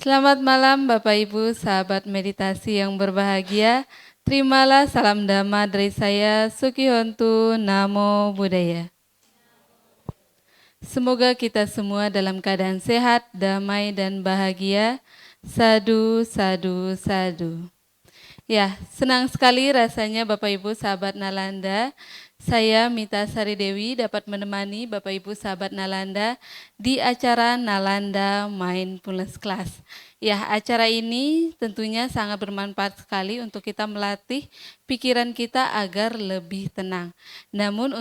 Selamat malam Bapak Ibu, sahabat meditasi yang berbahagia. Terimalah salam dhamma dari saya, Sukihontu Namo Buddhaya. Semoga kita semua dalam keadaan sehat, damai, dan bahagia. Sadu, sadu, sadu. Ya, senang sekali rasanya Bapak Ibu sahabat Nalanda. Saya Mita Sari Dewi dapat menemani Bapak Ibu sahabat Nalanda di acara Nalanda Mindfulness Class. Ya, acara ini tentunya sangat bermanfaat sekali untuk kita melatih pikiran kita agar lebih tenang. Namun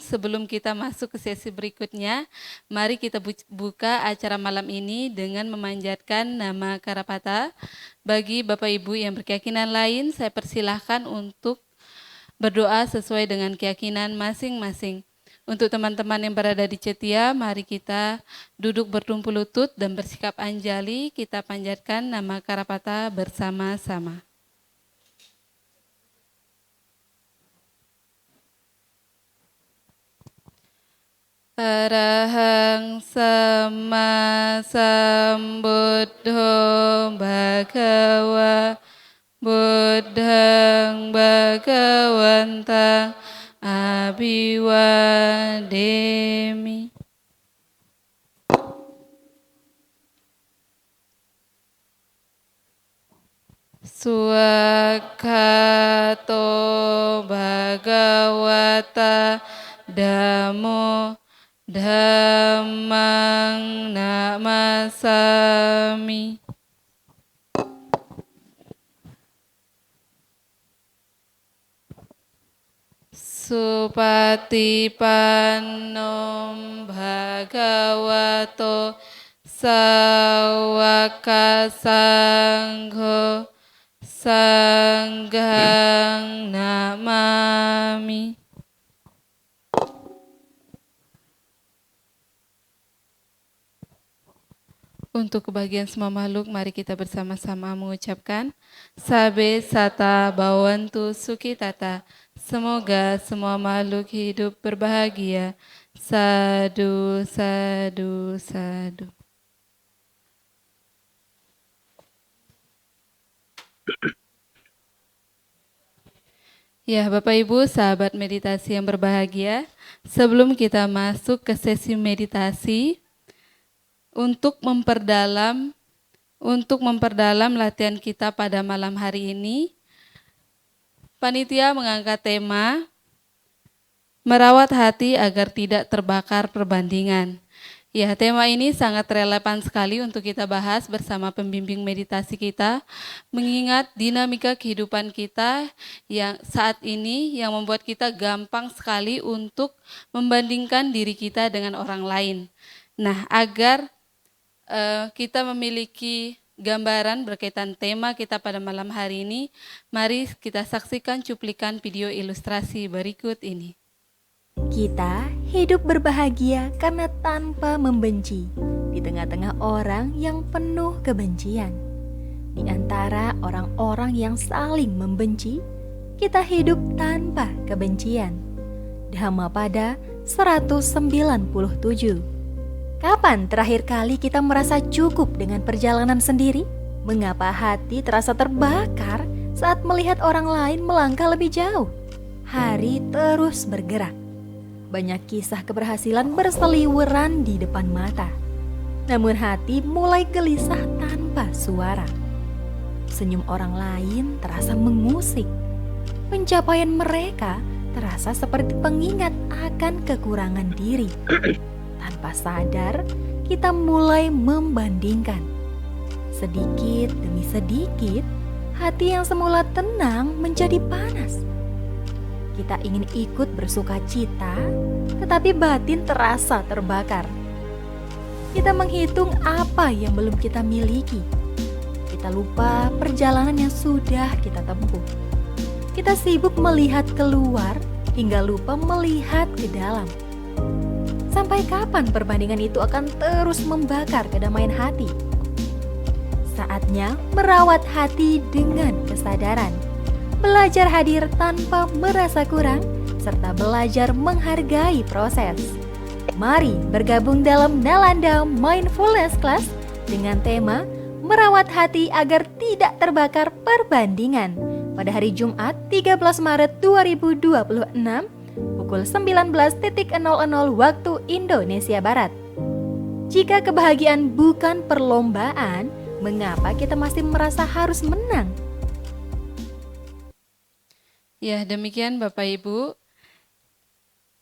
sebelum kita masuk ke sesi berikutnya, mari kita buka acara malam ini dengan memanjatkan nama Karapata. Bagi Bapak Ibu yang berkeyakinan lain, saya persilahkan untuk berdoa sesuai dengan keyakinan masing-masing. Untuk teman-teman yang berada di Cetia, mari kita duduk bertumpu lutut dan bersikap anjali, kita panjatkan nama Karapata bersama-sama. Arahang Sama Sambuddho Bhagava Buddhang Bhagavantang Abhiwademi. Swakato Bhagavata Dhammo Dhammang namasami. Supatipannom bhagavato sawaka sangho sanghang namami. Untuk kebahagiaan semua makhluk, mari kita bersama-sama mengucapkan Sabe Sata Bhavantu Sukhitata. Semoga semua makhluk hidup berbahagia. Sadu, sadu, sadu. Ya, Bapak Ibu, sahabat meditasi yang berbahagia, sebelum kita masuk ke sesi meditasi, untuk memperdalam latihan kita pada malam hari ini, panitia mengangkat tema merawat hati agar tidak terbakar perbandingan. Ya, tema ini sangat relevan sekali untuk kita bahas bersama pembimbing meditasi kita, mengingat dinamika kehidupan kita yang saat ini yang membuat kita gampang sekali untuk membandingkan diri kita dengan orang lain. Nah, agar kita memiliki gambaran berkaitan tema kita pada malam hari ini, mari kita saksikan cuplikan video ilustrasi berikut ini. Kita hidup berbahagia karena tanpa membenci di tengah-tengah orang yang penuh kebencian. Di antara orang-orang yang saling membenci, kita hidup tanpa kebencian. Dhammapada 197. Kapan terakhir kali kita merasa cukup dengan perjalanan sendiri? Mengapa hati terasa terbakar saat melihat orang lain melangkah lebih jauh? Hari terus bergerak. Banyak kisah keberhasilan berseliweran di depan mata. Namun hati mulai gelisah tanpa suara. Senyum orang lain terasa mengusik. Pencapaian mereka terasa seperti pengingat akan kekurangan diri. Tanpa sadar, kita mulai membandingkan. Sedikit demi sedikit, hati yang semula tenang menjadi panas. Kita ingin ikut bersuka cita, tetapi batin terasa terbakar. Kita menghitung apa yang belum kita miliki. Kita lupa perjalanan yang sudah kita tempuh. Kita sibuk melihat keluar hingga lupa melihat ke dalam. Sampai kapan perbandingan itu akan terus membakar kedamaian hati? Saatnya merawat hati dengan kesadaran. Belajar hadir tanpa merasa kurang, serta belajar menghargai proses. Mari bergabung dalam Nalanda Mindfulness Class dengan tema Merawat Hati Agar Tidak Terbakar Perbandingan pada hari Jumat 13 Maret 2026 pukul 19.00 waktu Indonesia Barat. Jika kebahagiaan bukan perlombaan, mengapa kita masih merasa harus menang? Ya, demikian Bapak Ibu.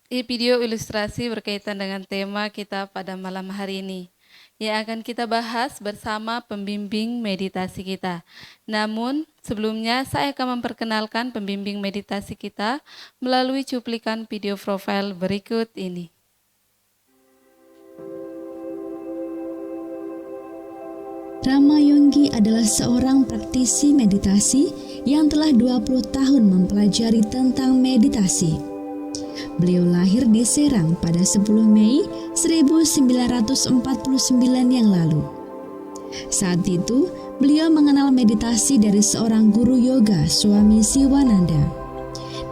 Video ilustrasi berkaitan dengan tema kita pada malam hari ini yang akan kita bahas bersama pembimbing meditasi kita. Namun, sebelumnya saya akan memperkenalkan pembimbing meditasi kita melalui cuplikan video profil berikut ini. Rama Yonggi adalah seorang praktisi meditasi yang telah 20 tahun mempelajari tentang meditasi. Beliau lahir di Serang pada 10 Mei 1949 yang lalu. Saat itu, beliau mengenal meditasi dari seorang guru yoga, Swami Siwananda,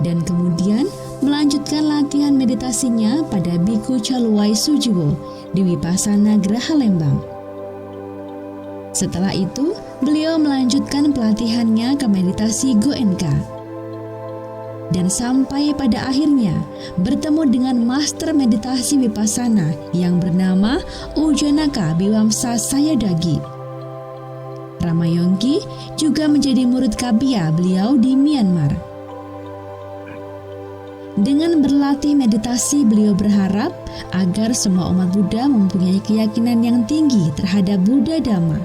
dan kemudian melanjutkan latihan meditasinya pada Biku Caluwai Sujiwo di Wipasana Graha Lembang. Setelah itu, beliau melanjutkan pelatihannya ke meditasi Goenka. Dan sampai pada akhirnya bertemu dengan master meditasi Vipassana yang bernama Ujjanaka Biwamsa Sayadaw. Rama Yonggi juga menjadi murid Kapia beliau di Myanmar. Dengan berlatih meditasi, beliau berharap agar semua umat Buddha mempunyai keyakinan yang tinggi terhadap Buddha Dhamma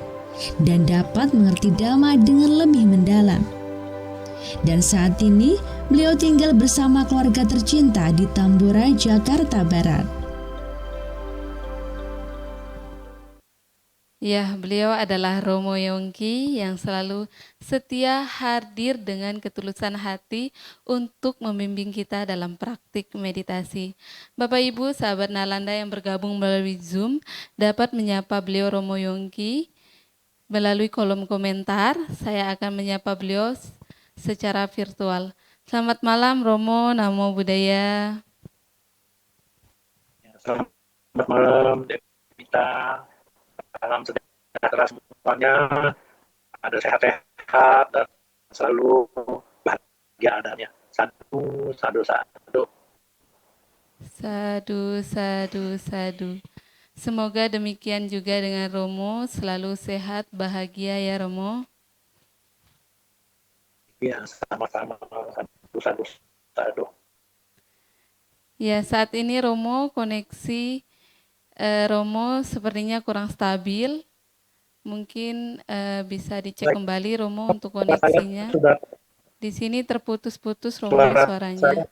dan dapat mengerti Dhamma dengan lebih mendalam. Dan saat ini, beliau tinggal bersama keluarga tercinta di Tambora, Jakarta Barat. Ya, beliau adalah Romo Yonggi yang selalu setia hadir dengan ketulusan hati untuk membimbing kita dalam praktik meditasi. Bapak Ibu, sahabat Nalanda yang bergabung melalui Zoom dapat menyapa beliau Romo Yonggi melalui kolom komentar. Saya akan menyapa beliau secara virtual. Selamat malam Romo, Namo Buddhaya. Selamat malam Devita, salam sejahtera semuanya, ada sehat-sehat dan selalu bahagia adanya. Sadu, sadu, sadu. Sadu, sadu, sadu. Semoga demikian juga dengan Romo, selalu sehat, bahagia ya Romo. Ya, sama-sama, sadu, sadu, sadu. Ya, saat ini Romo koneksi Romo sepertinya kurang stabil. Mungkin bisa dicek kembali Romo untuk koneksinya. Di sini terputus-putus Romo suaranya.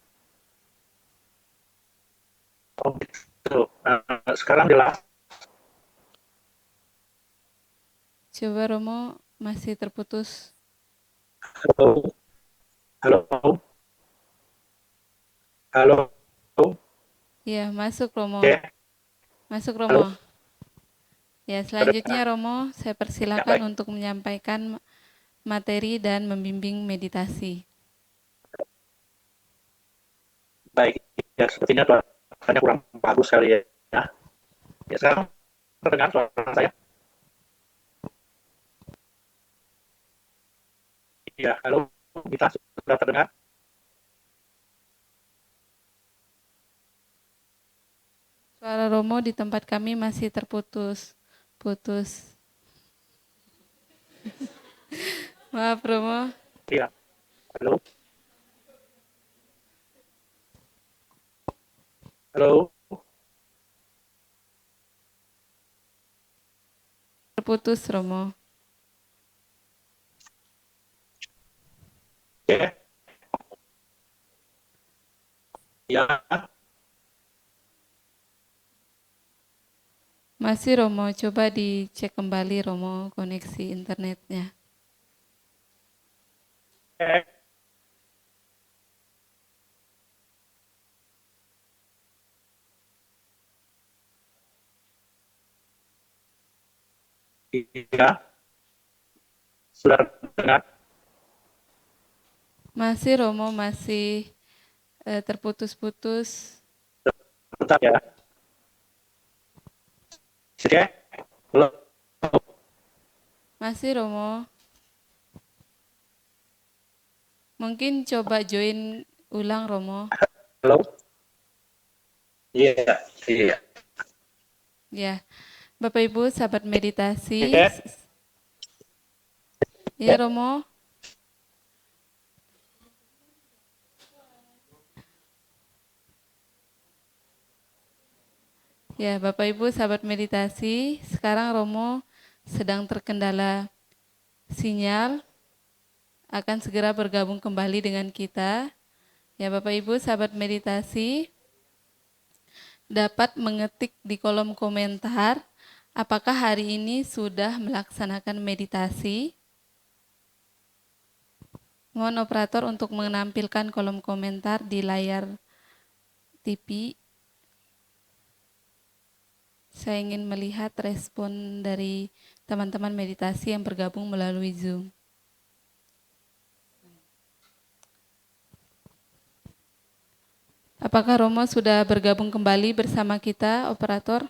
Oh, gitu. Sekarang jelas. Coba Romo, masih terputus. Halo. Halo. Halo. Ya, masuk Romo. Okay. Masuk Romo. Halo. Ya, selanjutnya Romo, saya persilakan untuk menyampaikan materi dan membimbing meditasi. Baik, ya sepertinya suaranya kurang bagus kali ya. Ya, sekarang terdengar suara saya? Ya, halo, kita sudah terdengar? Suara Romo di tempat kami masih terputus. Maaf Romo. Iya, halo. Halo. Terputus Romo. Oke. Ya. Masih Romo, coba dicek kembali Romo koneksi internetnya. Iya. Sudah dengar? Masih Romo, masih terputus-putus. Bentar ya. Setia? Halo? Masih Romo. Mungkin coba join ulang Romo. Halo? Iya, iya. Ya, Bapak Ibu sahabat meditasi. Oke. Ya Romo. Ya, Bapak Ibu sahabat meditasi, sekarang Romo sedang terkendala sinyal, akan segera bergabung kembali dengan kita. Ya, Bapak Ibu sahabat meditasi, dapat mengetik di kolom komentar apakah hari ini sudah melaksanakan meditasi. Mohon operator untuk menampilkan kolom komentar di layar TV. Saya ingin melihat respon dari teman-teman meditasi yang bergabung melalui Zoom. Apakah Romo sudah bergabung kembali bersama kita, operator?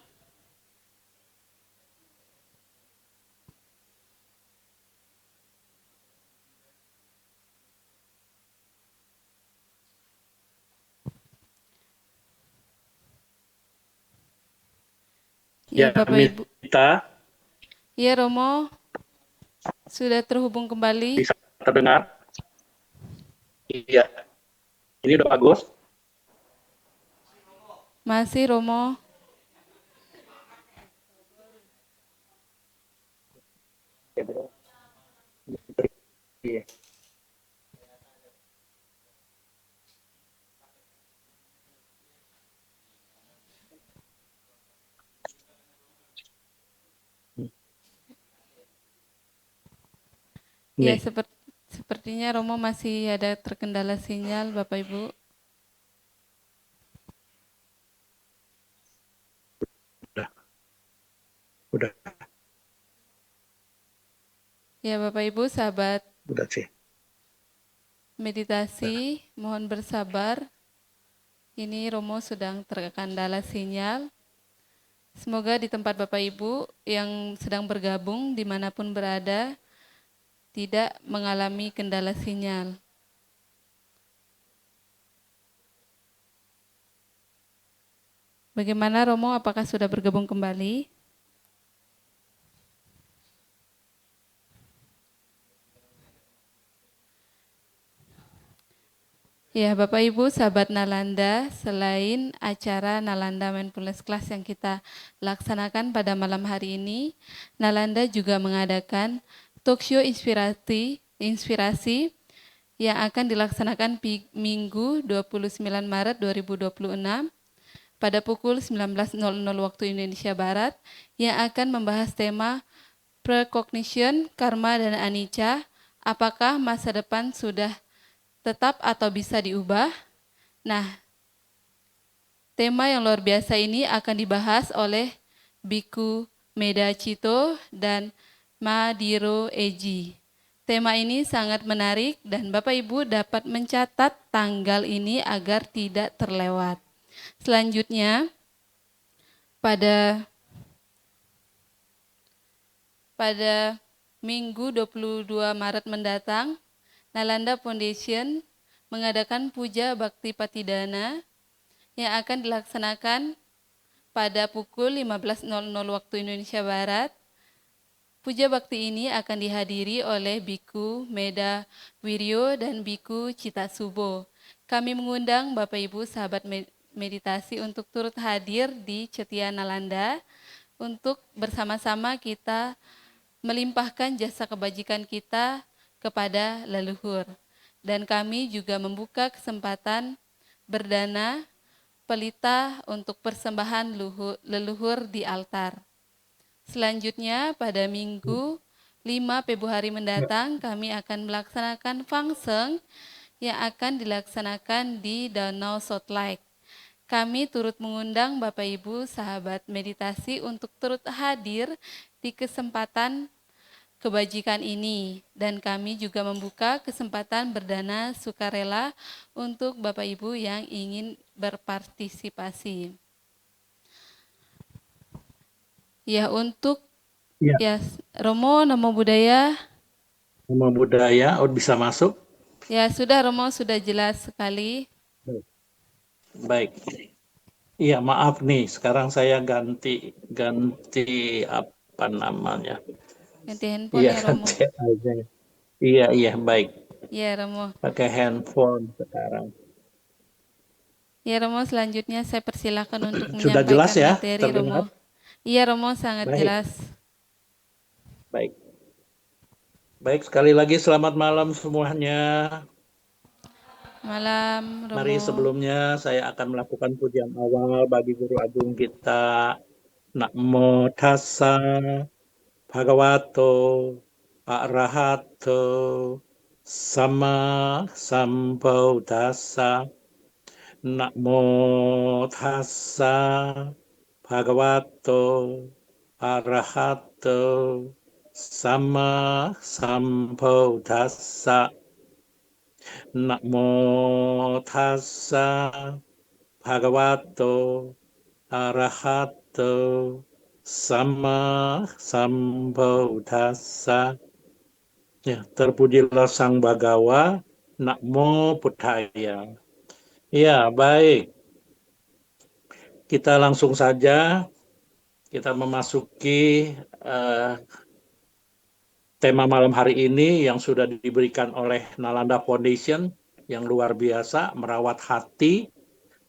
Ya, Ya, Bapak Ibu. Mita Ya, Romo sudah terhubung kembali. bisa terdengar? Iya. Ini udah bagus? Masih Romo. Iya. Ya, Nih, sepertinya Romo masih ada terkendala sinyal, Bapak Ibu. udah Ya, Bapak Ibu, sahabat sih. meditasi, mohon bersabar. Ini Romo sedang terkendala sinyal. Semoga di tempat Bapak Ibu yang sedang bergabung dimanapun berada, tidak mengalami kendala sinyal. Bagaimana Romo, apakah sudah bergabung kembali? Ya, Bapak Ibu, sahabat Nalanda, selain acara Nalanda Mindfulness Class yang kita laksanakan pada malam hari ini, Nalanda juga mengadakan talk show inspirasi yang akan dilaksanakan Minggu 29 Maret 2026 pada pukul 19.00 waktu Indonesia Barat yang akan membahas tema Precognition, Karma, dan Anicca. Apakah masa depan sudah tetap atau bisa diubah? Nah, tema yang luar biasa ini akan dibahas oleh Biku Meda Cito dan Madiro Eji. Tema ini sangat menarik dan Bapak Ibu dapat mencatat tanggal ini agar tidak terlewat. Selanjutnya, pada Minggu 22 Maret mendatang, Nalanda Foundation mengadakan Puja Bakti Patidana yang akan dilaksanakan pada pukul 15.00 waktu Indonesia Barat. Puja Bakti ini akan dihadiri oleh Biku Meda Wiryo dan Biku Cita Subo. Kami mengundang Bapak Ibu sahabat meditasi untuk turut hadir di Cetia Nalanda untuk bersama-sama kita melimpahkan jasa kebajikan kita kepada leluhur. Dan kami juga membuka kesempatan berdana pelita untuk persembahan leluhur di altar. Selanjutnya pada Minggu 5 Februari mendatang kami akan melaksanakan Fangseng yang akan dilaksanakan di Danau Salt Lake. Kami turut mengundang Bapak Ibu sahabat meditasi untuk turut hadir di kesempatan kebajikan ini dan kami juga membuka kesempatan berdana sukarela untuk Bapak Ibu yang ingin berpartisipasi. Ya, untuk Iya. ya Romo Namo Buddhaya. Nama budaya, bisa masuk? Ya, sudah Romo sudah jelas sekali. Baik. Iya, maaf nih. Sekarang saya ganti ganti apa namanya? Ganti handphone Iya, ya Romo. ganti aja. Iya, iya, baik. Ya Romo. Pakai handphone sekarang. Ya Romo, selanjutnya saya persilakan untuk Sudah jelas menyampaikan ya? materi Romo. Terdengar? Iya Romo, sangat Baik, jelas. baik. Baik, sekali lagi selamat malam semuanya. Malam Mari Romo. sebelumnya saya akan melakukan pujian awal bagi Guru Agung kita. Namo tassa bhagavato arahato sama sambuddhassa. Namo tassa bhagavato arahato sama sambuddhassa. Namo tassa bhagavato arahato sama sambuddhassa. Ya, terpujilah Sang Bagawa, Namo Buddhaya. Ya, baik. Kita langsung saja, kita memasuki tema malam hari ini yang sudah diberikan oleh Nalanda Foundation yang luar biasa, merawat hati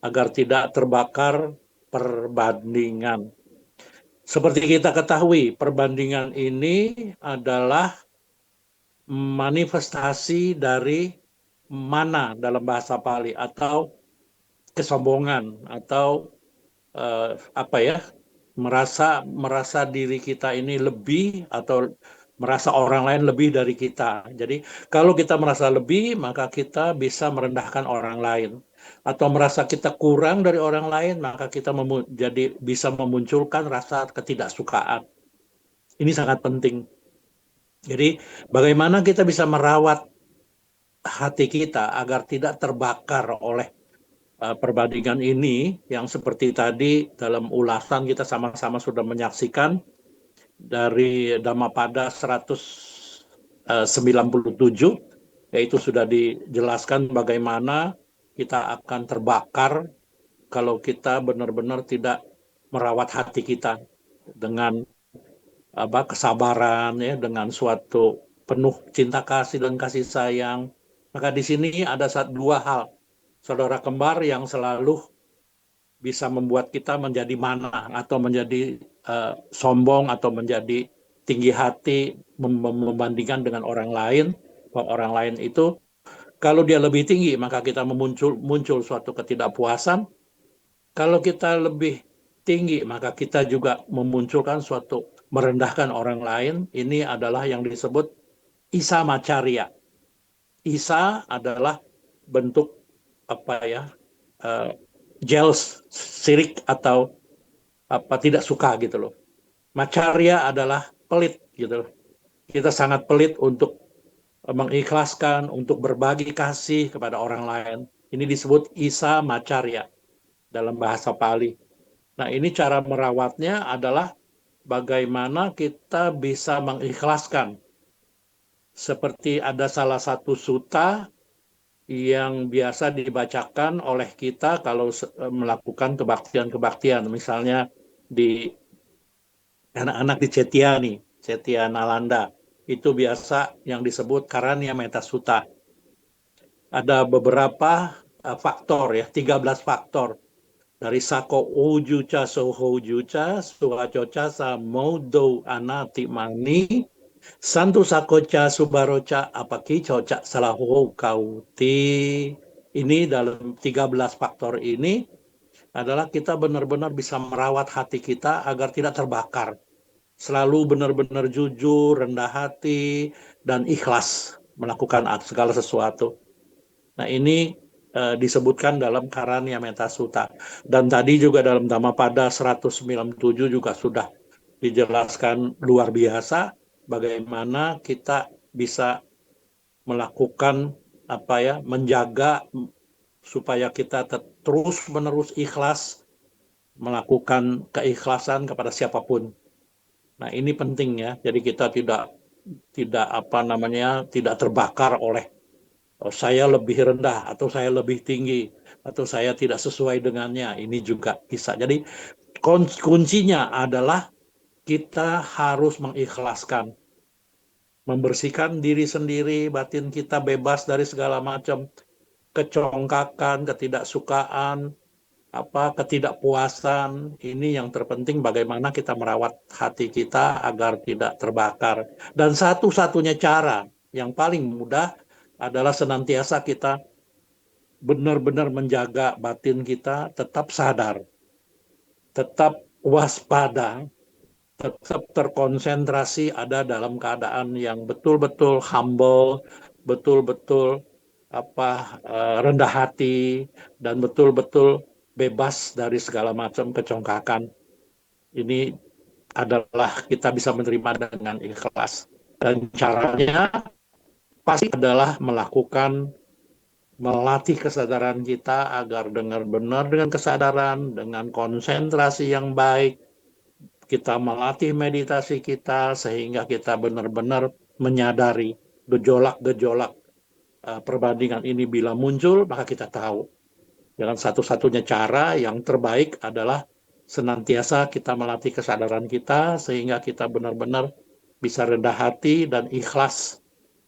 agar tidak terbakar perbandingan. Seperti kita ketahui, perbandingan ini adalah manifestasi dari mana dalam bahasa Pali, atau kesombongan, atau apa ya, merasa diri kita ini lebih, atau merasa orang lain lebih dari kita. Jadi kalau kita merasa lebih, maka kita bisa merendahkan orang lain. Atau merasa kita kurang dari orang lain, maka kita jadi bisa memunculkan rasa ketidaksukaan. Ini sangat penting. Jadi bagaimana kita bisa merawat hati kita agar tidak terbakar oleh perbandingan ini, yang seperti tadi dalam ulasan kita sama-sama sudah menyaksikan dari Dhammapada 197, yaitu sudah dijelaskan bagaimana kita akan terbakar kalau kita benar-benar tidak merawat hati kita dengan kesabaran, ya, dengan suatu penuh cinta kasih dan kasih sayang. Maka di sini ada dua hal, saudara kembar, yang selalu bisa membuat kita menjadi mana, atau menjadi sombong, atau menjadi tinggi hati, membandingkan dengan orang lain. Orang lain itu kalau dia lebih tinggi, maka kita muncul suatu ketidakpuasan. Kalau kita lebih tinggi, maka kita juga memunculkan suatu merendahkan orang lain. Ini adalah yang disebut Isa Macarya. Isa adalah bentuk apa ya, jealous, sirik, atau apa, tidak suka gitu loh. Macarya adalah pelit gitu loh. Kita sangat pelit untuk mengikhlaskan, untuk berbagi kasih kepada orang lain. Ini disebut Isa Macarya dalam bahasa Pali. Nah, ini cara merawatnya adalah bagaimana kita bisa mengikhlaskan. Seperti ada salah satu sutta yang biasa dibacakan oleh kita kalau melakukan kebaktian-kebaktian. Misalnya di anak-anak di Cetia Nalanda, itu biasa yang disebut Karania Metta Sutta. Ada beberapa faktor, ya, 13 faktor. Dari Sako Ojuca Sohojuca, Suhacoca Samodo Anati Mani, Santu Sakoca Subaroca Apaki Coca Salaho Kauti. Ini dalam 13 faktor ini adalah kita benar-benar bisa merawat hati kita agar tidak terbakar. Selalu benar-benar jujur, rendah hati, dan ikhlas melakukan segala sesuatu. Nah, ini disebutkan dalam Karania Metta Sutta. Dan tadi juga dalam Dhammapada 197 juga sudah dijelaskan luar biasa bagaimana kita bisa melakukan apa ya, menjaga supaya kita terus-menerus ikhlas, melakukan keikhlasan kepada siapapun. Nah, ini penting ya. Jadi kita tidak terbakar oleh saya lebih rendah atau saya lebih tinggi atau saya tidak sesuai dengannya. Ini juga bisa. Jadi kuncinya adalah kita harus mengikhlaskan, membersihkan diri sendiri, batin kita bebas dari segala macam kecongkakan, ketidaksukaan, ketidakpuasan. Ini yang terpenting, bagaimana kita merawat hati kita agar tidak terbakar. Dan satu-satunya cara yang paling mudah adalah senantiasa kita benar-benar menjaga batin kita tetap sadar, tetap waspada, tetap terkonsentrasi, ada dalam keadaan yang betul-betul humble, betul-betul rendah hati, dan betul-betul bebas dari segala macam kecongkakan. Ini adalah kita bisa menerima dengan ikhlas. Dan caranya pasti adalah melatih kesadaran kita agar benar-benar dengan kesadaran, dengan konsentrasi yang baik, kita melatih meditasi kita sehingga kita benar-benar menyadari gejolak-gejolak perbandingan ini bila muncul, maka kita tahu. Dengan satu-satunya cara yang terbaik adalah senantiasa kita melatih kesadaran kita sehingga kita benar-benar bisa rendah hati dan ikhlas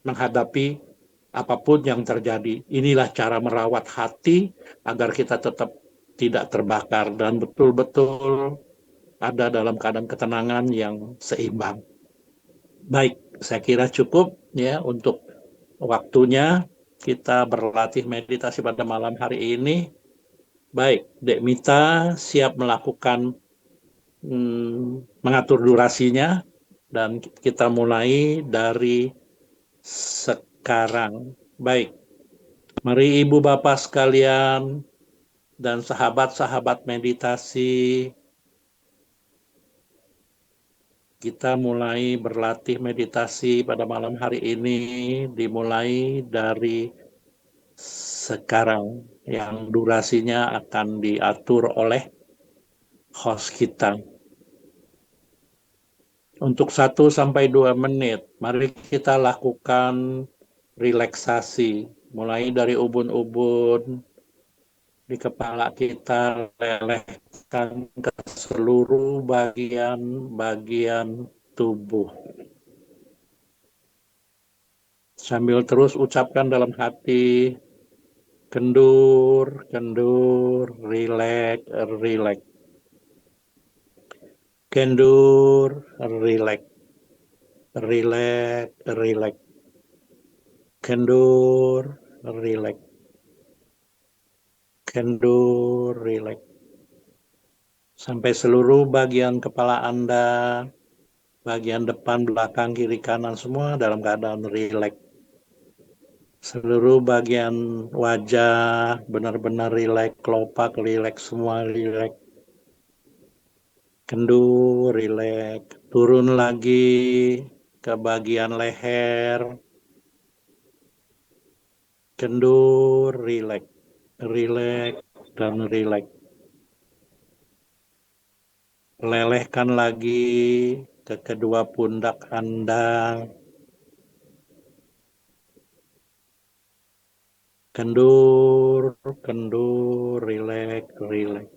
menghadapi apapun yang terjadi. Inilah cara merawat hati agar kita tetap tidak terbakar dan betul-betul ada dalam keadaan ketenangan yang seimbang. Baik, saya kira cukup ya untuk waktunya kita berlatih meditasi pada malam hari ini. Baik, Dek Mita siap melakukan mengatur durasinya dan kita mulai dari sekarang. Baik, mari Ibu Bapak sekalian dan sahabat-sahabat meditasi, kita mulai berlatih meditasi pada malam hari ini, dimulai dari sekarang yang durasinya akan diatur oleh host kita. Untuk 1-2 menit, mari kita lakukan relaksasi, mulai dari ubun-ubun di kepala kita, lelehkan ke seluruh bagian-bagian tubuh. Sambil terus ucapkan dalam hati, kendur, kendur, rileks, rileks. Kendur, rileks, rileks, rileks. Kendur, rileks. Kendur, rileks. Sampai seluruh bagian kepala Anda, bagian depan, belakang, kiri, kanan, semua dalam keadaan rileks. Seluruh bagian wajah benar-benar rileks, kelopak rileks, semua rileks. Kendur, rileks. Turun lagi ke bagian leher. Kendur, rileks. Rileks dan rileks. Lelehkan lagi ke kedua pundak Anda. Kendur, kendur, rileks, rileks.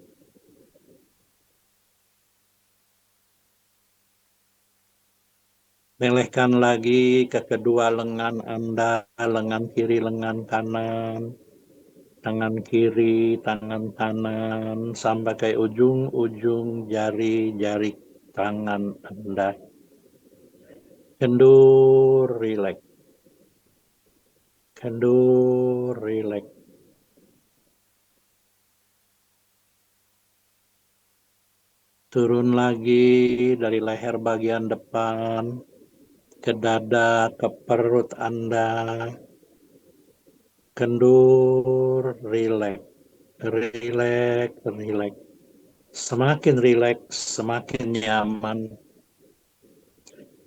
Lelehkan lagi ke kedua lengan Anda, lengan kiri, lengan kanan, tangan kiri, tangan kanan, sampai ke ujung-ujung jari-jari tangan Anda. Kendur, rileks. Kendur, rileks. Turun lagi dari leher bagian depan, ke dada, ke perut Anda. Kendur, rileks, rileks, rileks. Semakin rileks, semakin nyaman.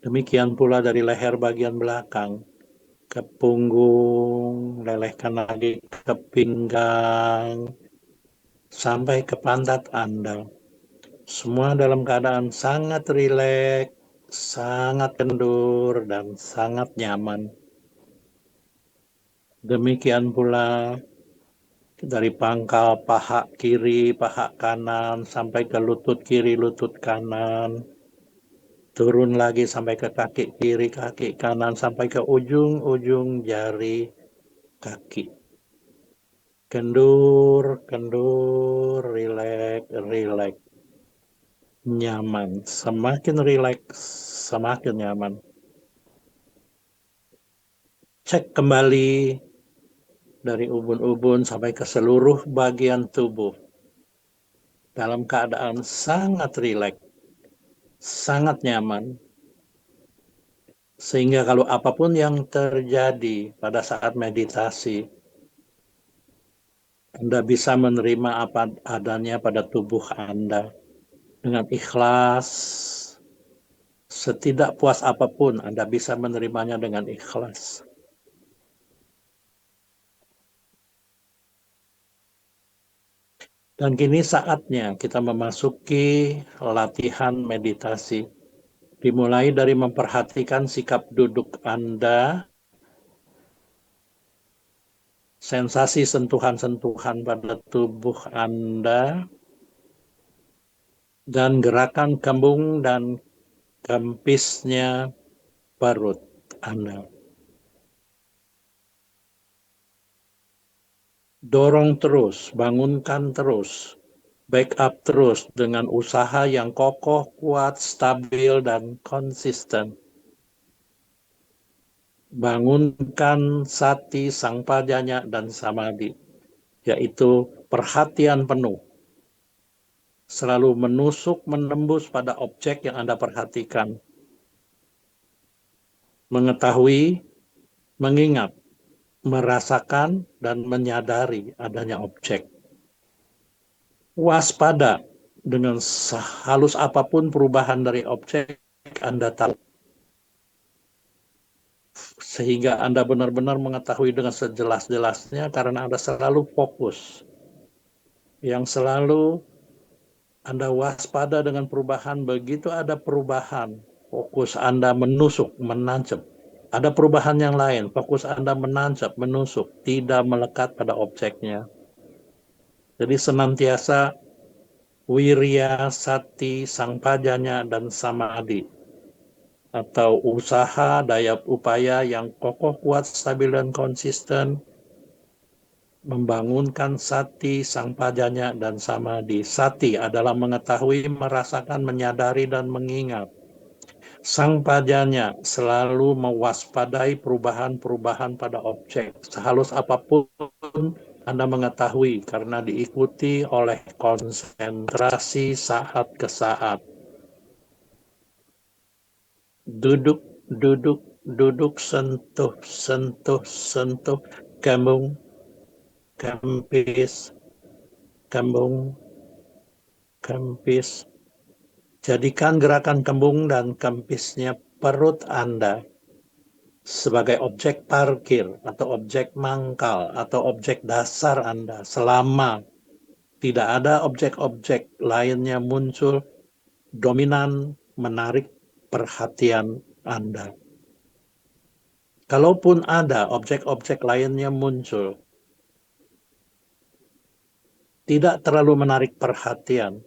Demikian pula dari leher bagian belakang, ke punggung, lelehkan lagi ke pinggang, sampai ke pantat Anda. Semua dalam keadaan sangat rileks, sangat kendur, dan sangat nyaman. Demikian pula dari pangkal paha kiri, paha kanan, sampai ke lutut kiri, lutut kanan. Turun lagi sampai ke kaki kiri, kaki kanan, sampai ke ujung-ujung jari kaki. Kendur, kendur, rileks, rileks. Nyaman. Semakin rileks, semakin nyaman. Cek kembali dari ubun-ubun sampai ke seluruh bagian tubuh dalam keadaan sangat rileks, sangat nyaman, sehingga kalau apapun yang terjadi pada saat meditasi, Anda bisa menerima apa adanya pada tubuh Anda dengan ikhlas. Setidak puas apapun, Anda bisa menerimanya dengan ikhlas. Dan kini saatnya kita memasuki latihan meditasi. Dimulai dari memperhatikan sikap duduk Anda, sensasi sentuhan-sentuhan pada tubuh Anda, dan gerakan kembung dan kempisnya perut Anda. Dorong terus, bangunkan terus, backup terus dengan usaha yang kokoh, kuat, stabil, dan konsisten. Bangunkan sati, sangpajanya, dan samadhi, yaitu perhatian penuh. Selalu menusuk, menembus pada objek yang Anda perhatikan. Mengetahui, mengingat, merasakan, dan menyadari adanya objek. Waspada dengan sehalus apapun perubahan dari objek, Anda tahu. Sehingga Anda benar-benar mengetahui dengan sejelas-jelasnya karena Anda selalu fokus. Yang selalu Anda waspada dengan perubahan, begitu ada perubahan, fokus Anda menusuk, menancap. Ada perubahan yang lain, fokus Anda menancap, menusuk, tidak melekat pada objeknya. Jadi senantiasa wirya, sati, sangpajanya, dan samadhi. Atau usaha, daya upaya yang kokoh, kuat, stabil, dan konsisten. Membangunkan sati, sangpajanya, dan samadhi. Sati adalah mengetahui, merasakan, menyadari, dan mengingat. Sangpajanya selalu mewaspadai perubahan-perubahan pada objek. Sehalus apapun Anda mengetahui karena diikuti oleh konsentrasi saat ke saat. Duduk, duduk, duduk, sentuh, sentuh, sentuh, kembung, kempis, kembung, kempis. Jadikan gerakan kembung dan kempisnya perut Anda sebagai objek parkir atau objek mangkal atau objek dasar Anda selama tidak ada objek-objek lainnya muncul dominan menarik perhatian Anda. Kalaupun ada objek-objek lainnya muncul, tidak terlalu menarik perhatian.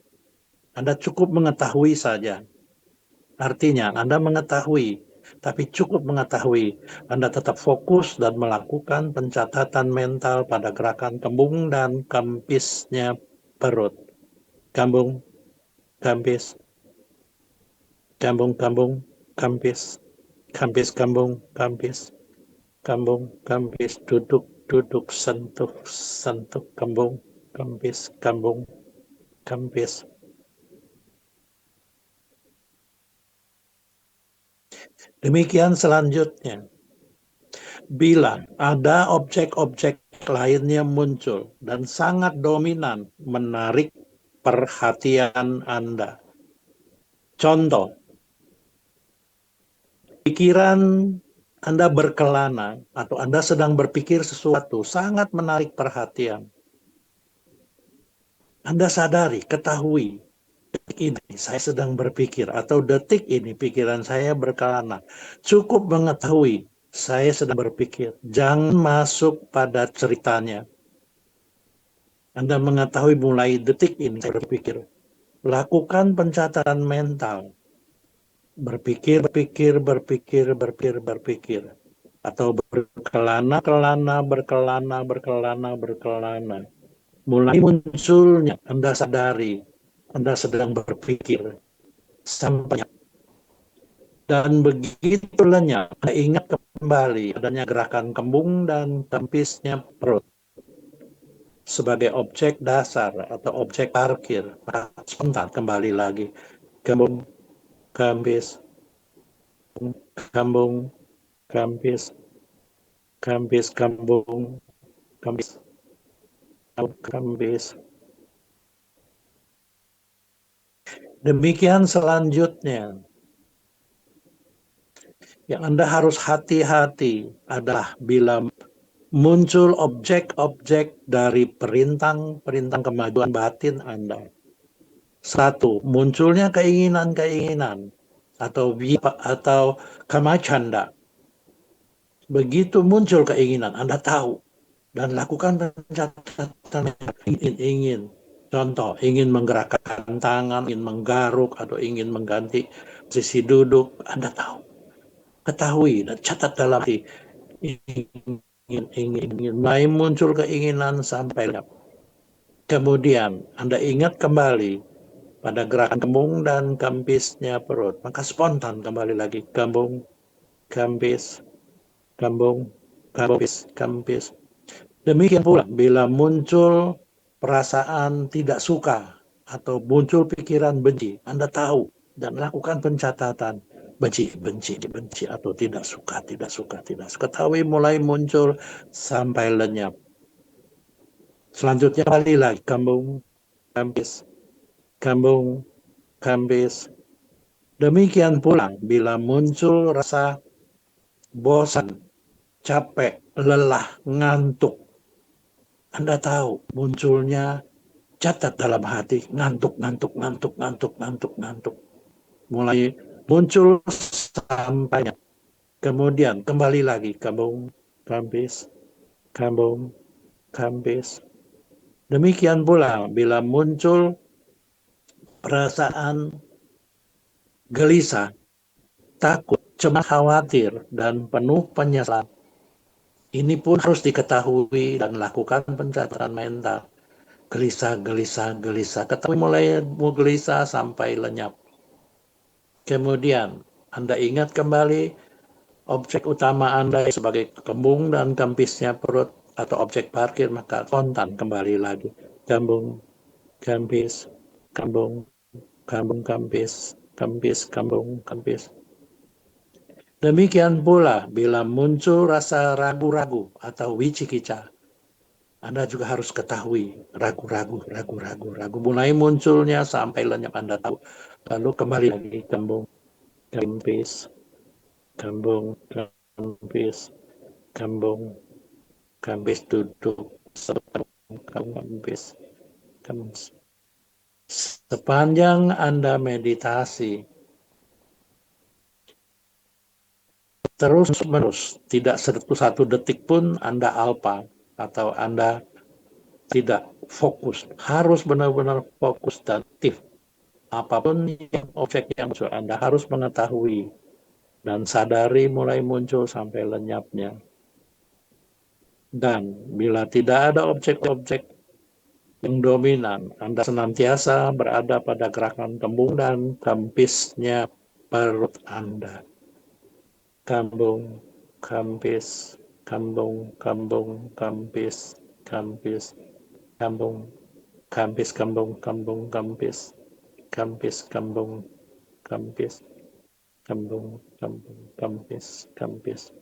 Anda cukup mengetahui saja. Artinya Anda mengetahui, tapi cukup mengetahui. Anda tetap fokus dan melakukan pencatatan mental pada gerakan kembung dan kempisnya perut. Kambung, kempis, kambung, kambung, kempis, kempis, kambung, kempis, kambung, kempis, duduk, duduk, sentuh, sentuh, kembung, kempis, kambung, kempis. Demikian selanjutnya. Bila ada objek-objek lainnya muncul dan sangat dominan menarik perhatian Anda. Contoh, pikiran Anda berkelana atau Anda sedang berpikir sesuatu sangat menarik perhatian. Anda sadari, ketahui ini saya sedang berpikir, atau detik ini pikiran saya berkelana. Cukup mengetahui saya sedang berpikir. Jangan masuk pada ceritanya. Anda mengetahui mulai detik ini saya berpikir. Lakukan pencatatan mental. Berpikir, berpikir, berpikir, berpikir, berpikir. Atau berkelana, kelana, berkelana, berkelana, berkelana. Mulai munculnya Anda sadari, Anda sedang berpikir. Sampai dan begitu lenyap, Anda ingat kembali adanya gerakan kembung dan tempisnya perut sebagai objek dasar atau objek parkir. Spontan kembali lagi. Kembung, kambis, kambung, kambis, kambis, kambung, kambis, kambis. Demikian selanjutnya. Yang Anda harus hati-hati adalah bila muncul objek-objek dari perintang-perintang kemajuan batin Anda. Satu, munculnya keinginan-keinginan atau kamacanda. Begitu muncul keinginan, Anda tahu dan lakukan pencatatan. Ingin, contoh, ingin menggerakkan tangan, ingin menggaruk atau ingin mengganti posisi duduk, Anda tahu, ketahui dan catat dalam hati. Ingin, mulai muncul keinginan sampai kemudian Anda ingat kembali pada gerakan kembung dan kambisnya perut, maka spontan kembali lagi kembung, kambis, kembung, kambis, kambis. Demikian pula bila muncul perasaan tidak suka atau muncul pikiran benci, Anda tahu dan lakukan pencatatan. Benci, benci, benci, atau tidak suka, tidak suka, tidak suka. Ketahui mulai muncul sampai lenyap. Selanjutnya kembali lagi kambung, kambis, kambung, kambis. Demikian pula bila muncul rasa bosan, capek, lelah, ngantuk. Anda tahu munculnya, catat dalam hati, ngantuk, ngantuk, ngantuk, ngantuk, ngantuk, ngantuk. Mulai muncul sampainya. Kemudian kembali lagi kambung, kambis, kambung, kambis. Demikian pula bila muncul perasaan gelisah, takut, cemas, khawatir, dan penuh penyesalan. Ini pun harus diketahui dan lakukan pencatatan mental. Gelisah, gelisah, gelisah. Ketahui mulai gelisah sampai lenyap. Kemudian Anda ingat kembali objek utama Anda sebagai kembung dan kambisnya perut atau objek parkir, maka spontan kembali lagi. Kambung, kambis, kambung, kambung, kambis, kambis, kambung, kambis. Demikian pula bila muncul rasa ragu-ragu atau wicikica, Anda juga harus ketahui ragu-ragu, ragu-ragu, ragu. Mulai munculnya sampai lenyap Anda tahu. Lalu kembali lagi kembung, kambis, kambung, kambis, kambung, kambis duduk, kambis, kambis. Sepanjang Anda meditasi, terus-menerus, tidak satu detik pun Anda alpa atau Anda tidak fokus. Harus benar-benar fokus dan aktif. Apapun yang objek yang muncul, Anda harus mengetahui dan sadari mulai muncul sampai lenyapnya. Dan bila tidak ada objek-objek yang dominan, Anda senantiasa berada pada gerakan kembung dan kempisnya perut Anda. Kambung, kampis, kambung, kambung, kampis, kampis, kambung, kampis, kambung, kambung, kampis, kampis, kambung, kampis, kambung, kambung, kampis, kampis.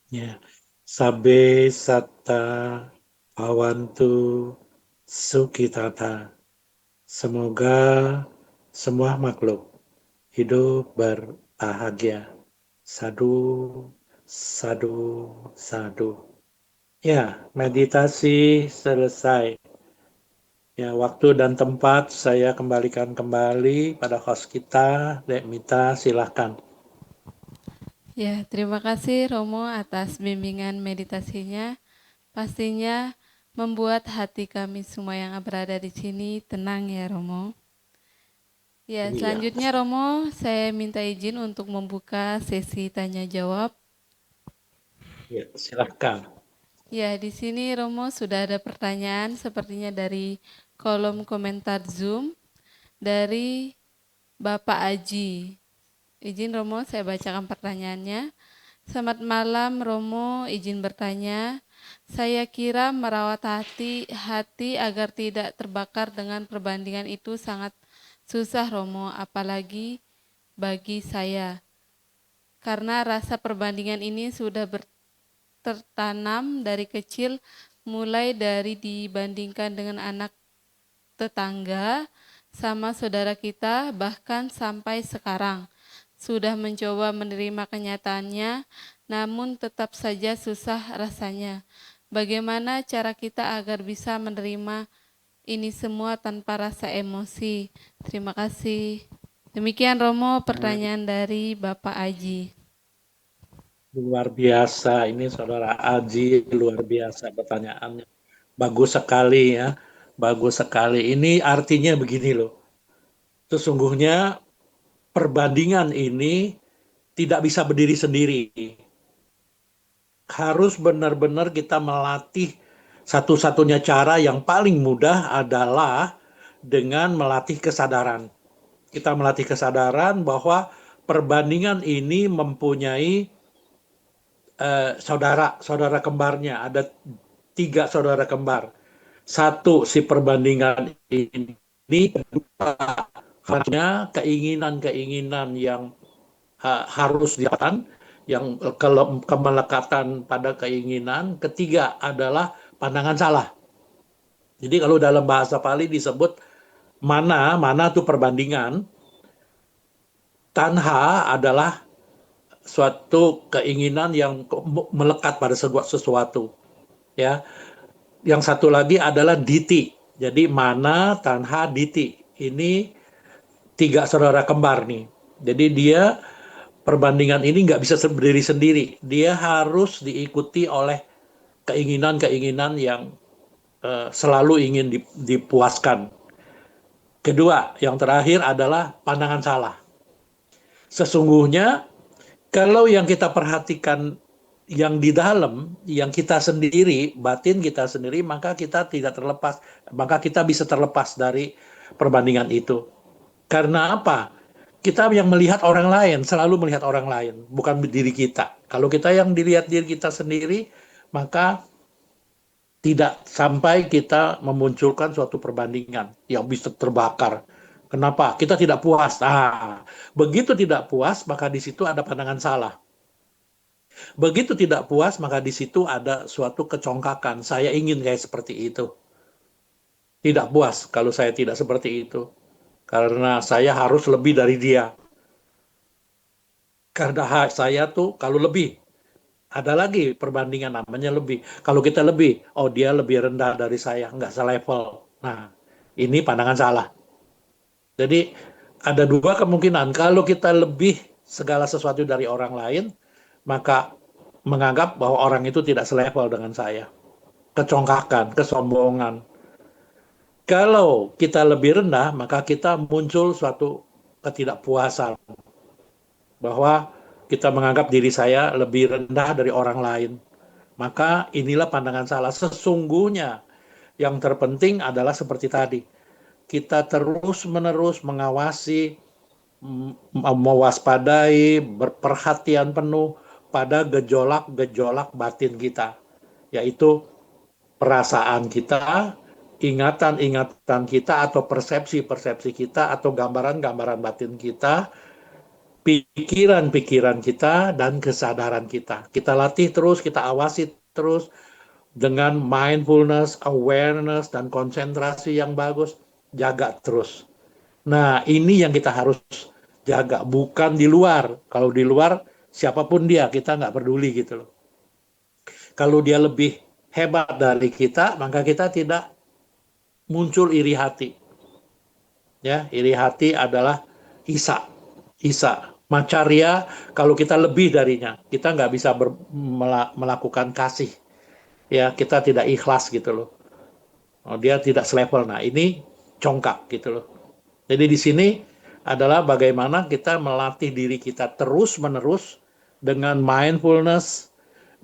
Ya. Sabe Satta Bhavantu Sukhitata. Semoga semua makhluk hidup berbahagia. Sadu, sadu, sadu. Ya, meditasi selesai. Ya, waktu dan tempat saya kembalikan kembali pada host kita, Dek Mita, silahkan. Ya, terima kasih Romo atas bimbingan meditasinya. Pastinya membuat hati kami semua yang berada di sini tenang ya Romo. Ya, Iya, selanjutnya Romo, saya minta izin untuk membuka sesi tanya jawab. ya, silahkan. Ya, di sini Romo sudah ada pertanyaan sepertinya dari kolom komentar Zoom dari Bapak Aji. Izin Romo, saya bacakan pertanyaannya. Selamat malam Romo, izin bertanya. Saya kira merawat hati agar tidak terbakar dengan perbandingan itu sangat susah Romo, apalagi bagi saya. Karena rasa perbandingan ini sudah tertanam dari kecil, mulai dari dibandingkan dengan anak tetangga, sama saudara kita, bahkan sampai sekarang. Sudah mencoba menerima kenyataannya, namun tetap saja susah rasanya. Bagaimana cara kita agar bisa menerima ini semua tanpa rasa emosi? Terima kasih. Demikian Romo, pertanyaan dari Bapak Aji. Luar biasa, ini Saudara Aji, luar biasa pertanyaannya. Bagus sekali ya, bagus sekali. Ini artinya begini loh, sesungguhnya perbandingan ini tidak bisa berdiri sendiri. Harus benar-benar kita melatih, satu-satunya cara yang paling mudah adalah dengan melatih kesadaran. Kita melatih kesadaran bahwa perbandingan ini mempunyai saudara kembarnya. Ada 3 saudara kembar. Satu, si perbandingan ini, kedua, hanya keinginan-keinginan yang harus dilakukan, yang kemelekatan pada keinginan. Ketiga adalah pandangan salah. Jadi kalau dalam bahasa Pali disebut mana itu perbandingan, tanha adalah suatu keinginan yang melekat pada sesuatu. Ya, yang satu lagi adalah diti. Jadi mana, tanha, diti. Ini 3 saudara kembar nih. Jadi dia perbandingan ini nggak bisa berdiri sendiri. Dia harus diikuti oleh keinginan-keinginan yang selalu ingin dipuaskan. Kedua, yang terakhir adalah pandangan salah. Sesungguhnya kalau yang kita perhatikan yang di dalam, yang kita sendiri, batin kita sendiri, maka kita tidak terlepas, maka kita bisa terlepas dari perbandingan itu. Karena apa? Kita yang melihat orang lain, selalu melihat orang lain, bukan diri kita. Kalau kita yang dilihat diri kita sendiri, maka tidak sampai kita memunculkan suatu perbandingan yang bisa terbakar. Kenapa? Kita tidak puas. Begitu tidak puas, maka di situ ada pandangan salah. Begitu tidak puas, maka di situ ada suatu kecongkakan. Saya ingin kayak seperti itu. Tidak puas kalau saya tidak seperti itu. Karena saya harus lebih dari dia. Karena saya tuh kalau lebih, ada lagi perbandingan namanya lebih. Kalau kita lebih, oh dia lebih rendah dari saya, nggak selevel. Nah, ini pandangan salah. Jadi ada 2 kemungkinan. Kalau kita lebih segala sesuatu dari orang lain, maka menganggap bahwa orang itu tidak selevel dengan saya. Kecongkakan, kesombongan. Kalau kita lebih rendah, maka kita muncul suatu ketidakpuasan. Bahwa kita menganggap diri saya lebih rendah dari orang lain. Maka inilah pandangan salah. Sesungguhnya yang terpenting adalah seperti tadi. Kita terus-menerus mengawasi, mewaspadai, berperhatian penuh pada gejolak-gejolak batin kita. Yaitu perasaan kita, ingatan-ingatan kita, atau persepsi-persepsi kita, atau gambaran-gambaran batin kita, pikiran-pikiran kita dan kesadaran kita. Kita latih terus, kita awasi terus dengan mindfulness, awareness, dan konsentrasi yang bagus. Jaga terus. Nah, ini yang kita harus jaga, bukan di luar. Kalau di luar, siapapun dia, kita nggak peduli gitu loh. Kalau dia lebih hebat dari kita, maka kita tidak muncul iri hati. Ya, iri hati adalah isa. Isa. Macarya, kalau kita lebih darinya, kita nggak bisa melakukan kasih. Ya, kita tidak ikhlas gitu loh. Oh, dia tidak selevel. Nah, ini congkak gitu loh. Jadi di sini adalah bagaimana kita melatih diri kita terus-menerus dengan mindfulness,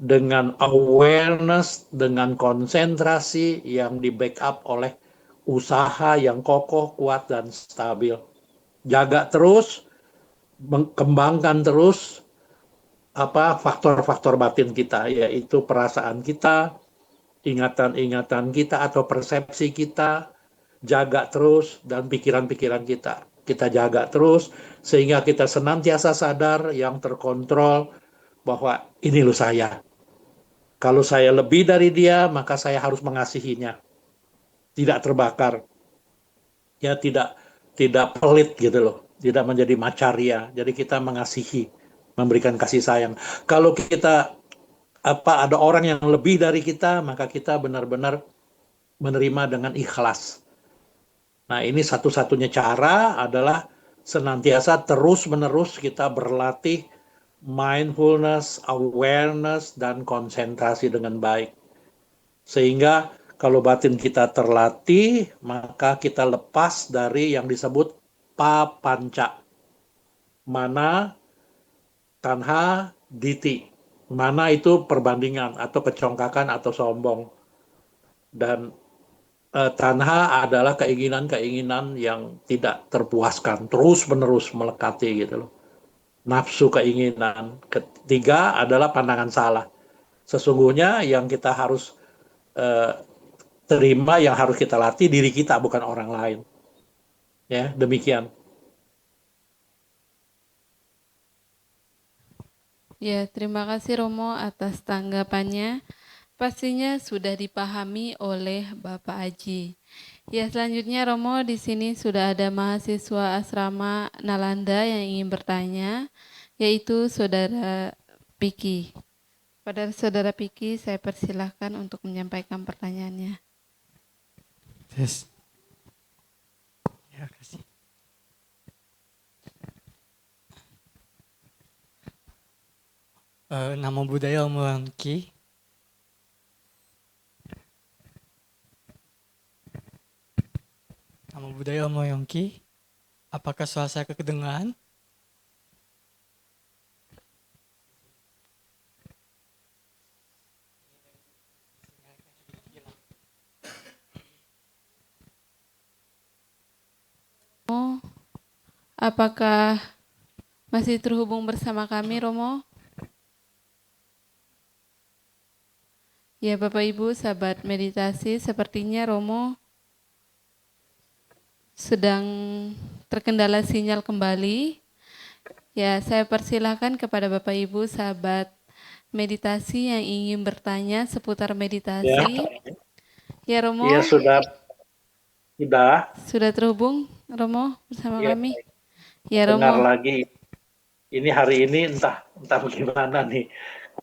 dengan awareness, dengan konsentrasi yang di-backup oleh usaha yang kokoh, kuat, dan stabil. Jaga terus, kembangkan terus faktor-faktor batin kita, yaitu perasaan kita, ingatan-ingatan kita atau persepsi kita, jaga terus, dan pikiran-pikiran kita. Kita jaga terus, sehingga kita senantiasa sadar yang terkontrol bahwa ini loh saya. Kalau saya lebih dari dia, maka saya harus mengasihinya. Tidak terbakar. Ya, tidak pelit gitu loh. Tidak menjadi macarya. Jadi kita mengasihi, memberikan kasih sayang. Kalau kita ada orang yang lebih dari kita, maka kita benar-benar menerima dengan ikhlas. Nah, ini satu-satunya cara adalah senantiasa terus-menerus kita berlatih mindfulness, awareness, dan konsentrasi dengan baik. Sehingga kalau batin kita terlatih, maka kita lepas dari yang disebut papanca. Mana, tanha, diti. Mana itu perbandingan atau kecongkakan atau sombong. Dan tanha adalah keinginan-keinginan yang tidak terpuaskan, terus-menerus melekati gitu loh. Nafsu keinginan. Ketiga adalah pandangan salah. Sesungguhnya yang kita harus terima, yang harus kita latih diri kita, bukan orang lain. Ya, demikian. Ya, terima kasih Romo atas tanggapannya. Pastinya sudah dipahami oleh Bapak Aji. Ya, selanjutnya Romo, di sini sudah ada mahasiswa asrama Nalanda yang ingin bertanya, yaitu Saudara Piki. Pada Saudara Piki, saya persilahkan untuk menyampaikan pertanyaannya. Yes. Ya, kasih. Namo Buddhaya Om Yongki. Namo Buddhaya Om Yongki. Apakah suara saya kedengaran? Apakah masih terhubung bersama kami, Romo? Ya, Bapak Ibu, sahabat meditasi, sepertinya Romo sedang terkendala sinyal kembali. Ya, saya persilahkan kepada Bapak Ibu, sahabat meditasi yang ingin bertanya seputar meditasi. Ya, Romo. Ya, sudah. Sudah terhubung, Romo, bersama ya, kami. Ya, dengar Romo. lagi. Ini hari ini entah bagaimana nih.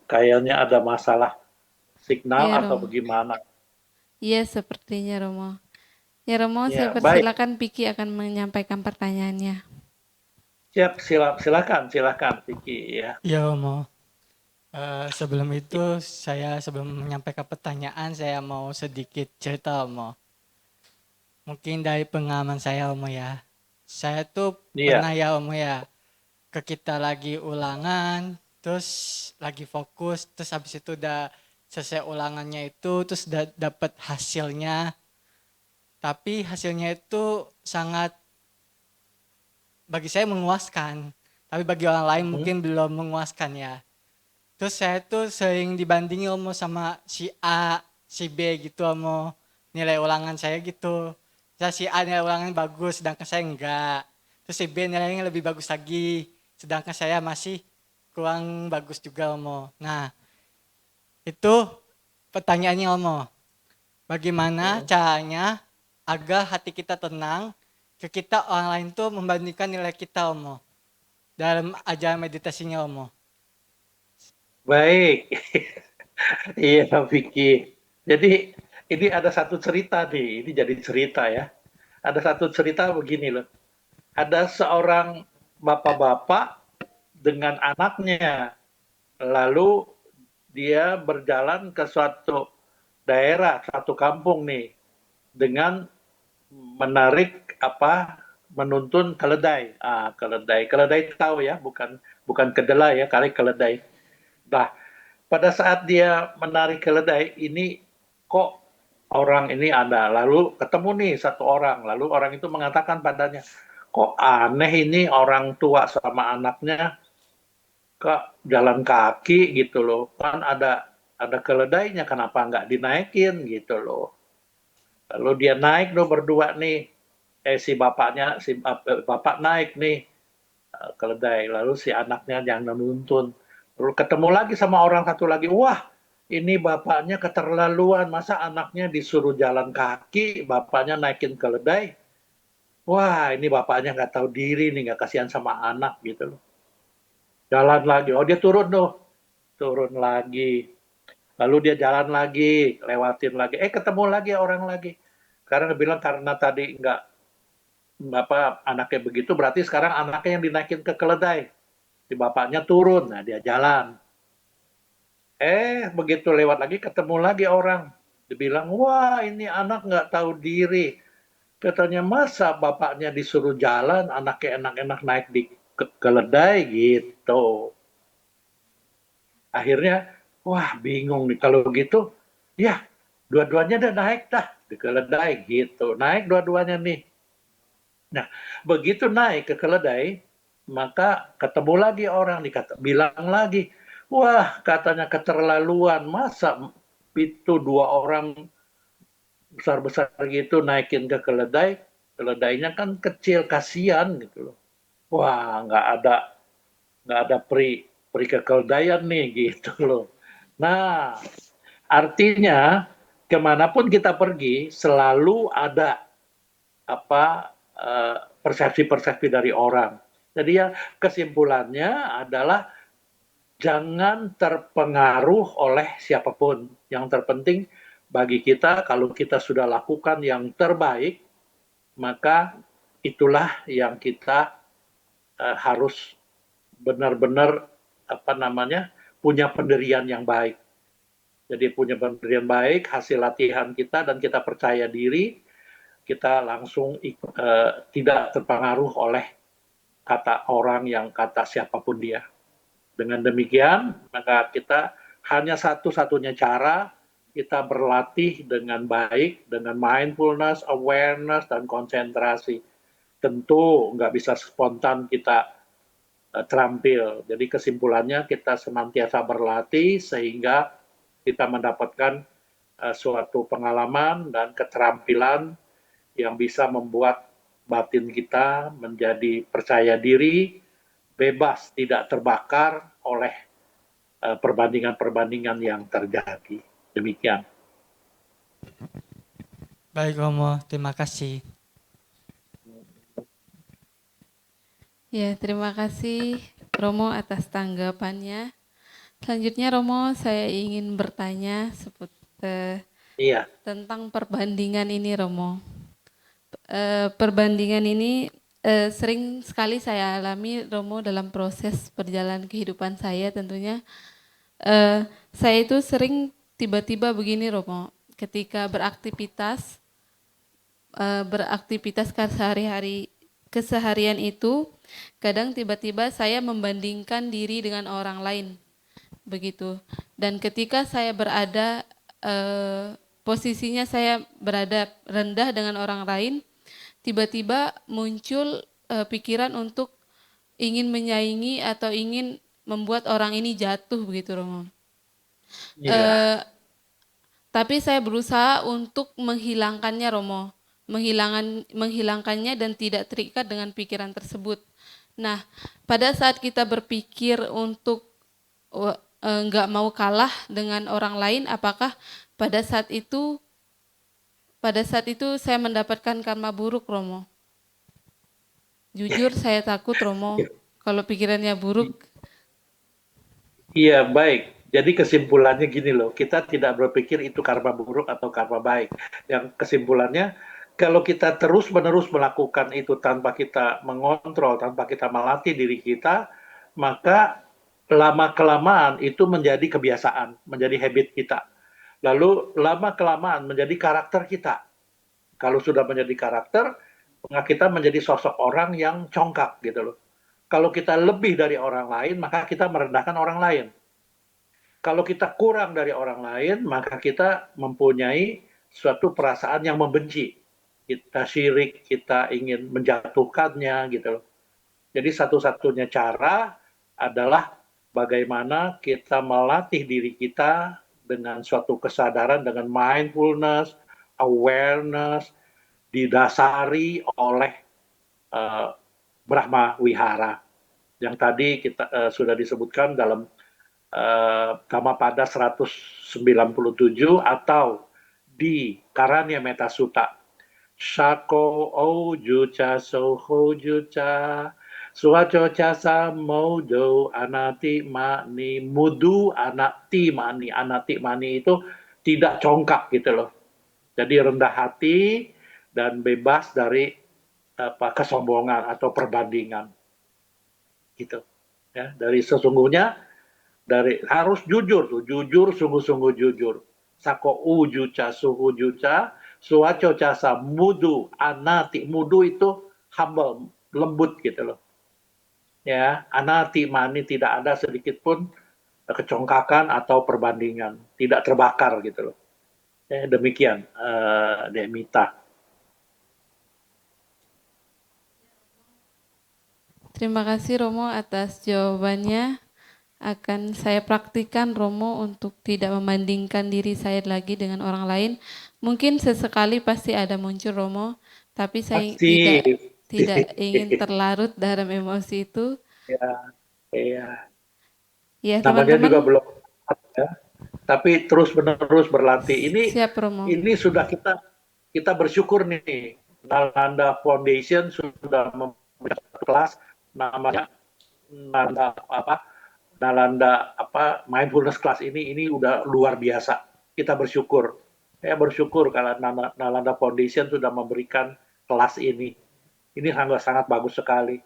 Kayaknya ada masalah signal Ya, atau Romo. bagaimana. Iya, sepertinya Romo. Ya, Romo, Ya, saya persilakan Piki akan menyampaikan pertanyaannya. Siap, silakan Vicky ya. Ya Om. Sebelum itu sebelum menyampaikan pertanyaan saya mau sedikit cerita Om. Mungkin dari pengalaman saya Om ya. Saya tuh pernah ya Om ya, kita lagi ulangan, terus lagi fokus, terus habis itu udah selesai ulangannya itu, terus dapat hasilnya. Tapi hasilnya itu sangat bagi saya memuaskan, tapi bagi orang lain mungkin belum memuaskan ya. Terus saya tuh sering dibandingin Om sama si A, si B gitu Om, nilai ulangan saya gitu. Si A nilai ulangan bagus, sedangkan saya enggak. Terus si B nilainya lebih bagus lagi, sedangkan saya masih kurang bagus juga Omo. Nah, itu pertanyaannya Omo. Bagaimana caranya agar hati kita tenang ketika orang lain tuh membandingkan nilai kita Omo dalam ajaran meditasinya Omo? Baik. Iya, Vicky. Jadi ini ada satu cerita nih, ini jadi cerita ya. Ada satu cerita begini loh. Ada seorang bapak-bapak dengan anaknya. Lalu dia berjalan ke suatu daerah, satu kampung nih, dengan menarik menuntun keledai. Keledai tahu ya, bukan kedelai ya, kali keledai. Nah, pada saat dia menarik keledai ini kok orang ini ada, lalu ketemu nih satu orang, lalu orang itu mengatakan padanya, kok aneh ini orang tua sama anaknya ke jalan kaki gitu loh, kan ada keledainya, kenapa nggak dinaikin gitu loh. Lalu dia naik loh berdua nih, si bapak naik nih keledai, lalu si anaknya yang menuntun. Lalu ketemu lagi sama orang satu lagi, wah ini bapaknya keterlaluan, masa anaknya disuruh jalan kaki, bapaknya naikin keledai. Wah ini bapaknya nggak tahu diri nih, nggak kasihan sama anak gitu loh. Jalan lagi, oh dia turun lagi. Lalu dia jalan lagi, lewatin lagi, ketemu lagi orang lagi. Karena dia bilang karena tadi nggak anaknya begitu, berarti sekarang anaknya yang dinaikin ke keledai. Si bapaknya turun, nah dia jalan. Begitu lewat lagi ketemu lagi orang. Dibilang, wah ini anak nggak tahu diri. Katanya masa bapaknya disuruh jalan, anaknya enak-enak naik di keledai gitu. Akhirnya, wah bingung nih kalau gitu. Ya, dua-duanya udah naik dah di keledai gitu. Naik dua-duanya nih. Nah, begitu naik ke keledai, maka ketemu lagi orang, bilang lagi, wah katanya keterlaluan, masa itu dua orang besar-besar gitu naikin ke keledai, keledainya kan kecil, kasihan gitu loh. Wah nggak ada peri kekeledaian nih gitu loh. Nah, artinya kemanapun kita pergi selalu ada persepsi-persepsi dari orang. Jadi ya kesimpulannya adalah jangan terpengaruh oleh siapapun. Yang terpenting bagi kita kalau kita sudah lakukan yang terbaik, maka itulah yang kita harus benar-benar punya pendirian yang baik. Jadi punya pendirian baik, hasil latihan kita dan kita percaya diri, kita langsung tidak terpengaruh oleh kata orang yang kata siapapun dia. Dengan demikian, maka kita hanya satu-satunya cara kita berlatih dengan baik, dengan mindfulness, awareness, dan konsentrasi. Tentu nggak bisa spontan kita terampil. Jadi kesimpulannya kita senantiasa berlatih sehingga kita mendapatkan suatu pengalaman dan keterampilan yang bisa membuat batin kita menjadi percaya diri, bebas, tidak terbakar oleh perbandingan-perbandingan yang terjadi. Demikian. Baik Romo, terima kasih. Ya, terima kasih Romo atas tanggapannya. Selanjutnya Romo, saya ingin bertanya tentang perbandingan ini Romo. Perbandingan ini sering sekali saya alami Romo dalam proses perjalanan kehidupan saya tentunya. Saya itu sering tiba-tiba begini Romo, ketika beraktivitas keseharian itu, kadang tiba-tiba saya membandingkan diri dengan orang lain, begitu. Dan ketika saya berada, posisinya saya berada rendah dengan orang lain, tiba-tiba muncul pikiran untuk ingin menyaingi atau ingin membuat orang ini jatuh, begitu Romo. Tapi saya berusaha untuk menghilangkannya Romo, menghilangkannya dan tidak terikat dengan pikiran tersebut. Nah, pada saat kita berpikir untuk nggak mau kalah dengan orang lain, apakah pada saat itu saya mendapatkan karma buruk, Romo? Jujur saya takut, Romo, kalau pikirannya buruk. Iya, baik. Jadi kesimpulannya gini loh, kita tidak berpikir itu karma buruk atau karma baik. Yang kesimpulannya, kalau kita terus-menerus melakukan itu tanpa kita mengontrol, tanpa kita melatih diri kita, maka lama-kelamaan itu menjadi kebiasaan, menjadi habit kita. Lalu lama-kelamaan menjadi karakter kita. Kalau sudah menjadi karakter, maka kita menjadi sosok orang yang congkak gitu loh. Kalau kita lebih dari orang lain, maka kita merendahkan orang lain. Kalau kita kurang dari orang lain, maka kita mempunyai suatu perasaan yang membenci. Kita syirik, kita ingin menjatuhkannya gitu loh. Jadi satu-satunya cara adalah bagaimana kita melatih diri kita dengan suatu kesadaran, dengan mindfulness, awareness, didasari oleh Brahma Wihara. Yang tadi kita sudah disebutkan dalam Dhammapada 197 atau di Karanya Metta Sutta. Shako ojucha sohojucha suaco casa modo anati mani mudu anati mani itu tidak congkak gitu loh. Jadi rendah hati dan bebas dari kesombongan atau perbandingan gitu. Ya, dari sesungguhnya harus jujur tuh, jujur sungguh-sungguh jujur. Sako ujuca suhu juca, suaco casa mudu anati. Mudu itu humble, lembut gitu loh. Ya, anati mani, tidak ada sedikit pun kecongkakan atau perbandingan, tidak terbakar gitu loh. Ya, demikian Demita. Terima kasih Romo atas jawabannya. Akan saya praktikkan Romo untuk tidak membandingkan diri saya lagi dengan orang lain. Mungkin sesekali pasti ada muncul Romo, tapi saya Pasti. tidak ingin terlarut dalam emosi itu. Ya, ya. Ya, Namanya juga teman-teman. belum ya. Tapi terus-menerus berlatih. Siap Romo. Ini sudah kita bersyukur nih. Nalanda Foundation sudah membuat kelas namanya Nalanda mindfulness class ini udah luar biasa. Kita bersyukur. Saya bersyukur kalau Nalanda Foundation sudah memberikan kelas ini. Ini sangat bagus sekali.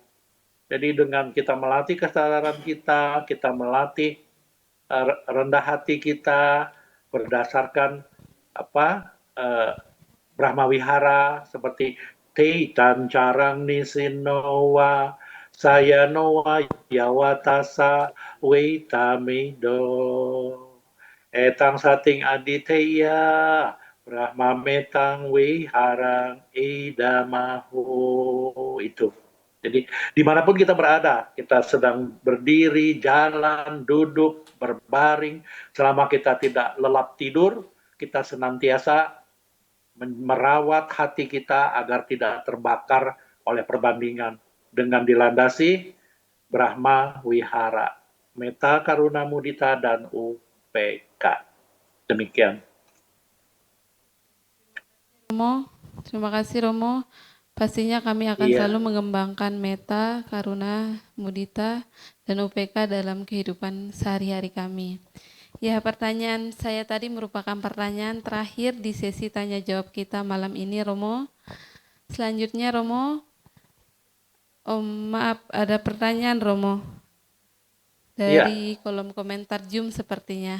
Jadi dengan kita melatih kesadaran kita melatih rendah hati kita berdasarkan Brahma Wihara seperti Teitan Carang Nisinowa saya noa yawatasa weitamido etang sating aditeya Brahma metang wiharang idamahu itu. Jadi dimanapun kita berada, kita sedang berdiri, jalan, duduk, berbaring, selama kita tidak lelap tidur, kita senantiasa merawat hati kita agar tidak terbakar oleh perbandingan dengan dilandasi Brahma Wihara, Metta Karuna Mudita dan UPK. Demikian. Romo, terima kasih Romo. Pastinya kami akan selalu mengembangkan metta, karuna, mudita, dan UPK dalam kehidupan sehari-hari kami. Ya, pertanyaan saya tadi merupakan pertanyaan terakhir di sesi tanya jawab kita malam ini, Romo. Selanjutnya, Romo, maaf, ada pertanyaan, Romo, dari kolom komentar Zoom sepertinya.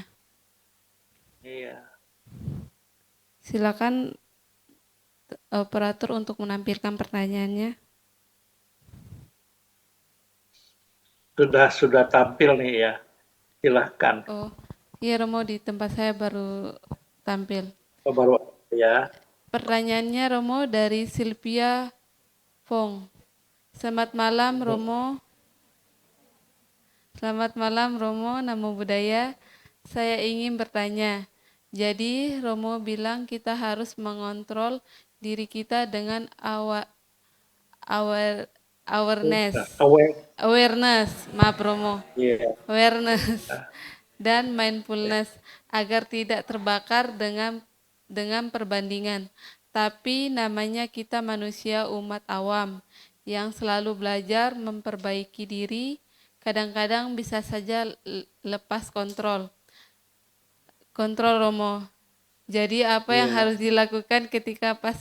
Iya. Silakan operator untuk menampilkan pertanyaannya. Sudah tampil nih ya. Silahkan. Oh, iya Romo, di tempat saya baru tampil. Oh, baru ya. Pertanyaannya Romo dari Sylvia Fong. Selamat malam Romo. Selamat malam Romo, Namo Buddhaya. Saya ingin bertanya. Jadi Romo bilang kita harus mengontrol diri kita dengan awareness, Aware. maaf Romo, Iya. awareness dan mindfulness agar tidak terbakar dengan perbandingan. Tapi namanya kita manusia umat awam yang selalu belajar memperbaiki diri, kadang-kadang bisa saja lepas kontrol. Kontrol Romo. Jadi apa yang Iya. harus dilakukan ketika pas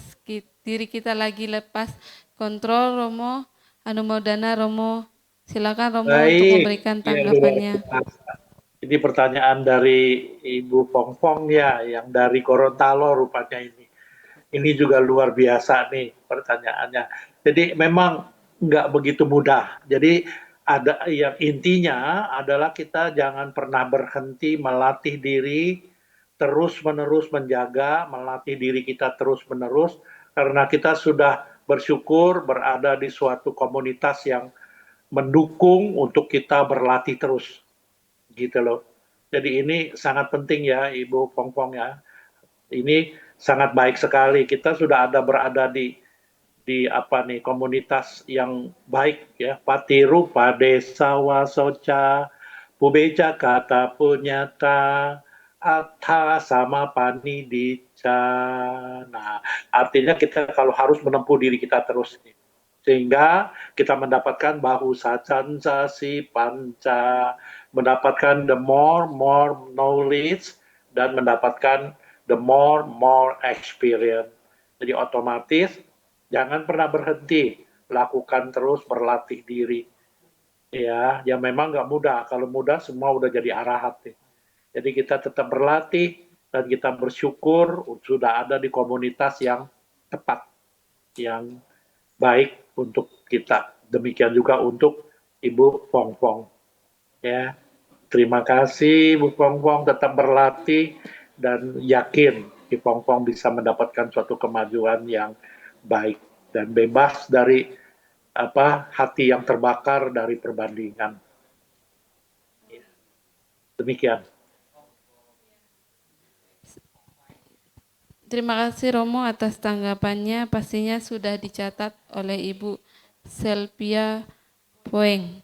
diri kita lagi lepas kontrol Romo? Anumodana Romo. Silakan Romo untuk Baik, memberikan ya luar tanggapannya. biasa. Ini pertanyaan dari Ibu Pongpong ya, yang dari Gorontalo rupanya ini. Ini juga luar biasa nih pertanyaannya. Jadi memang nggak begitu mudah. Jadi ada yang intinya adalah kita jangan pernah berhenti melatih diri, terus-menerus menjaga, melatih diri kita terus-menerus, karena kita sudah bersyukur berada di suatu komunitas yang mendukung untuk kita berlatih terus gitu loh. Jadi ini sangat penting ya Ibu Pongpong ya. Ini sangat baik sekali. Kita sudah ada berada di apa nih komunitas yang baik ya. Patiru Padesa Wasoca Pubeca Kata Punyata Atha sama Panidica. Nah, artinya kita kalau harus menempuh diri kita terus nih, sehingga kita mendapatkan bahu sacanca si panca, mendapatkan the more knowledge, dan mendapatkan the more experience. Jadi otomatis jangan pernah berhenti, lakukan terus berlatih diri. Ya memang nggak mudah. Kalau mudah semua udah jadi arahat nih. Jadi kita tetap berlatih dan kita bersyukur sudah ada di komunitas yang tepat, yang baik untuk kita. Demikian juga untuk Ibu Pongpong. Ya, terima kasih Ibu Pongpong, tetap berlatih dan yakin Ibu Pongpong bisa mendapatkan suatu kemajuan yang baik dan bebas dari hati yang terbakar dari perbandingan. Demikian. Terima kasih Romo atas tanggapannya. Pastinya sudah dicatat oleh Ibu Selvia Poeng.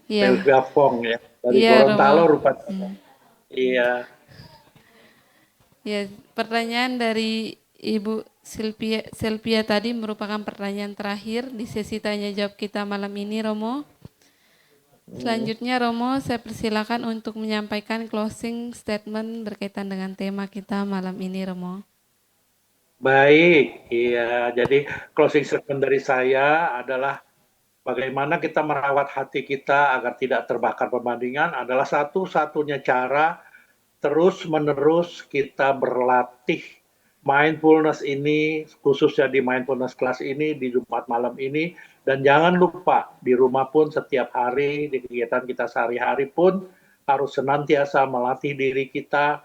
Iya. Selvia Pong ya, dari Gorontalo rupanya. Iya. Ya, pertanyaan dari Ibu Selvia tadi merupakan pertanyaan terakhir di sesi tanya jawab kita malam ini, Romo. Selanjutnya, Romo, saya persilakan untuk menyampaikan closing statement berkaitan dengan tema kita malam ini, Romo. Baik, iya. Jadi closing statement dari saya adalah bagaimana kita merawat hati kita agar tidak terbakar perbandingan adalah satu-satunya cara terus-menerus kita berlatih mindfulness ini, khususnya di mindfulness class ini, di Jumat malam ini. Dan jangan lupa, di rumah pun setiap hari, di kegiatan kita sehari-hari pun, harus senantiasa melatih diri kita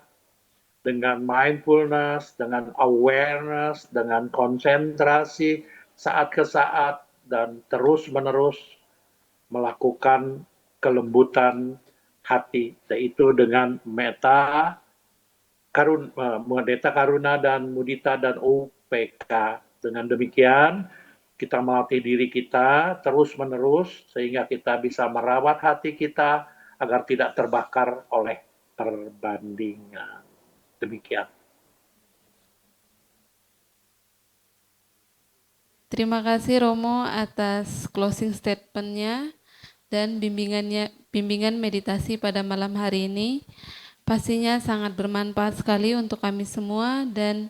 dengan mindfulness, dengan awareness, dengan konsentrasi saat ke saat, dan terus-menerus melakukan kelembutan hati, yaitu dengan metta, karuna dan mudita dan UPK. Dengan demikian, kita melatih diri kita terus-menerus sehingga kita bisa merawat hati kita agar tidak terbakar oleh perbandingan. Demikian. Terima kasih Romo atas closing statement-nya dan bimbingan meditasi pada malam hari ini. Pastinya sangat bermanfaat sekali untuk kami semua dan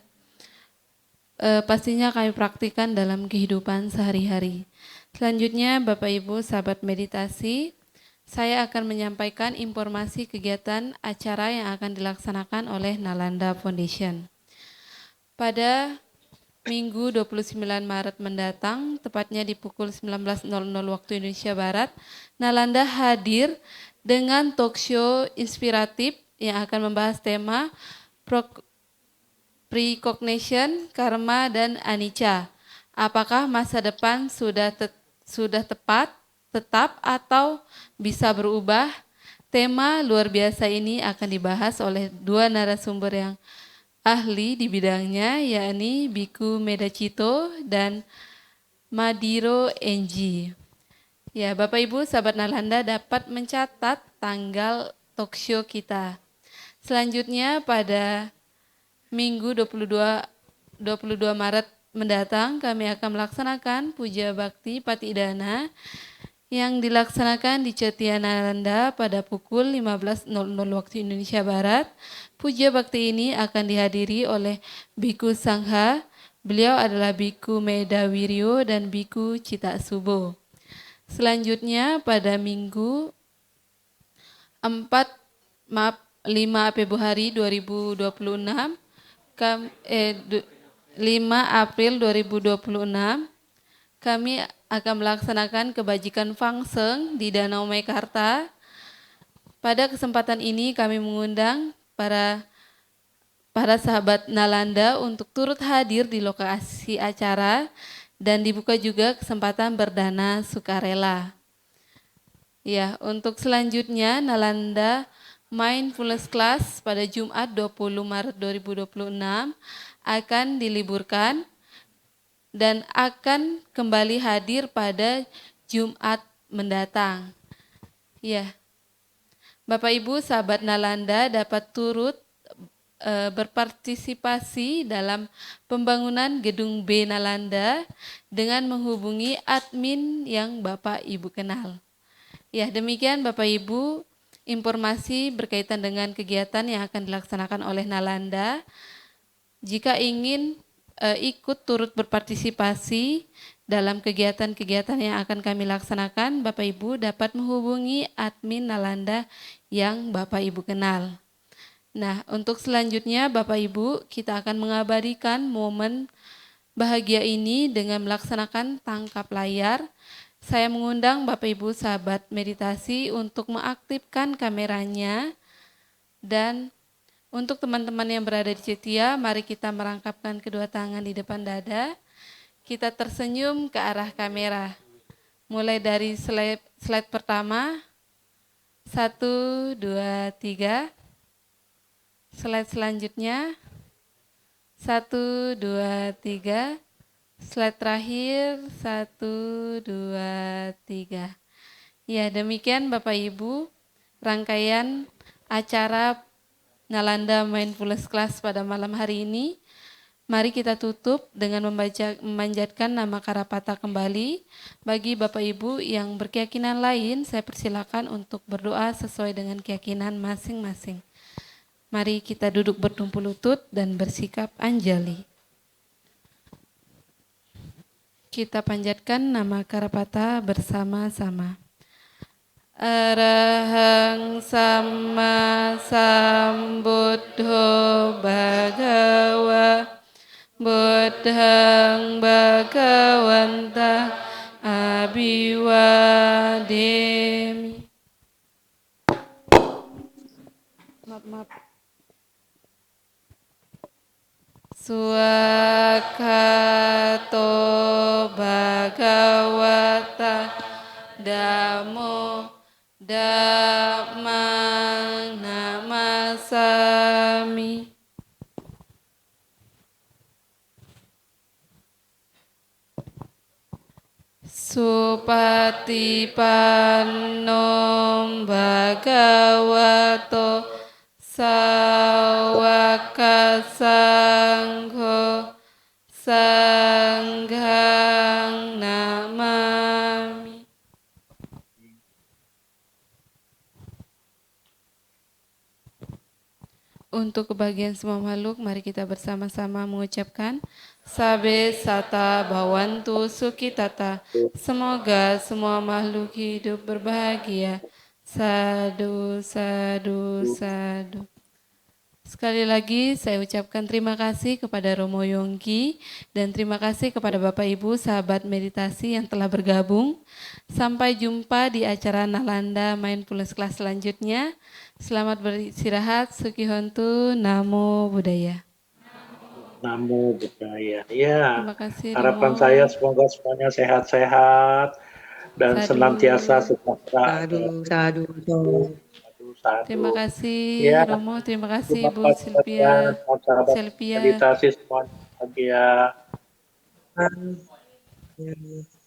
pastinya kami praktikkan dalam kehidupan sehari-hari. Selanjutnya Bapak Ibu sahabat meditasi, saya akan menyampaikan informasi kegiatan acara yang akan dilaksanakan oleh Nalanda Foundation. Pada Minggu 29 Maret mendatang, tepatnya di pukul 19.00 waktu Indonesia Barat, Nalanda hadir dengan talk show inspiratif yang akan membahas tema Precognition, Karma, dan Anicca. Apakah masa depan sudah tetap atau bisa berubah? Tema luar biasa ini akan dibahas oleh dua narasumber yang ahli di bidangnya, yakni Biku Medacito dan Madiro NG. Ya, Bapak Ibu sahabat Nalanda dapat mencatat tanggal talkshow kita. Selanjutnya pada Minggu 22 Maret mendatang kami akan melaksanakan Puja Bakti Patidana yang dilaksanakan di Cetia Nalanda pada pukul 15.00 waktu Indonesia Barat. Puja Bakti ini akan dihadiri oleh Biku Sangha. Beliau adalah Biku Medawiryo dan Biku Cita Subo. Selanjutnya pada Minggu 5 Februari 2026, 5 April 2026, kami akan melaksanakan kebajikan Fangseng di Danau Meikarta. Pada kesempatan ini kami mengundang para sahabat Nalanda untuk turut hadir di lokasi acara dan dibuka juga kesempatan berdana sukarela. Ya, untuk selanjutnya Nalanda Mindfulness Class pada Jumat 20 Maret 2026 akan diliburkan dan akan kembali hadir pada Jumat mendatang. Ya, Bapak Ibu sahabat Nalanda dapat turut berpartisipasi dalam pembangunan gedung B Nalanda dengan menghubungi admin yang Bapak Ibu kenal. Ya, demikian Bapak Ibu informasi berkaitan dengan kegiatan yang akan dilaksanakan oleh Nalanda. Jika ingin ikut turut berpartisipasi dalam kegiatan-kegiatan yang akan kami laksanakan, Bapak Ibu dapat menghubungi admin Nalanda yang Bapak Ibu kenal. Nah, untuk selanjutnya Bapak Ibu, kita akan mengabadikan momen bahagia ini dengan melaksanakan tangkap layar. Saya mengundang Bapak Ibu sahabat meditasi untuk mengaktifkan kameranya, dan untuk teman-teman yang berada di Cetia, mari kita merangkapkan kedua tangan di depan dada. Kita tersenyum ke arah kamera. Mulai dari slide pertama, 1, 2, 3. Slide selanjutnya, 1, 2, 3. Slide terakhir, 1, 2, 3. Ya, demikian Bapak Ibu, rangkaian acara Nalanda Mindfulness Class pada malam hari ini. Mari kita tutup dengan memanjatkan nama Karapata kembali. Bagi Bapak Ibu yang berkeyakinan lain, saya persilakan untuk berdoa sesuai dengan keyakinan masing-masing. Mari kita duduk bertumpu lutut dan bersikap anjali. Kita panjatkan nama Karapata bersama-sama. Arahang Sama Sambuddho Bhagawa Buddhang Bhagawanta Abhiwademi. Maaf. Swakato Bhagawata Dhammo Dhammang Namasami. Supatipannom Bhagavato Sawaka Sangho Sanghang Namami. Untuk kebahagiaan semua makhluk, mari kita bersama-sama mengucapkan Sabe Sata Bhawantu Sukhitata. Semoga semua makhluk hidup berbahagia. Sadu, sadu, sadu. Sekali lagi saya ucapkan terima kasih kepada Romo Yongki dan terima kasih kepada Bapak Ibu sahabat meditasi yang telah bergabung. Sampai jumpa di acara Nalanda Mindfulness Class selanjutnya. Selamat beristirahat, Sukihontu, Namo Buddhaya. Namo Buddhaya. Ya, Terima kasih harapan Romo. saya semoga semuanya sehat-sehat dan Sadu. senantiasa sejahtera. Sadu, sadu, sadu. Sadu. Terima kasih Ya, Romo, terima kasih terima Bu kasih Silvia. sahabat Silvia. meditasi semuanya bahagia. Ya.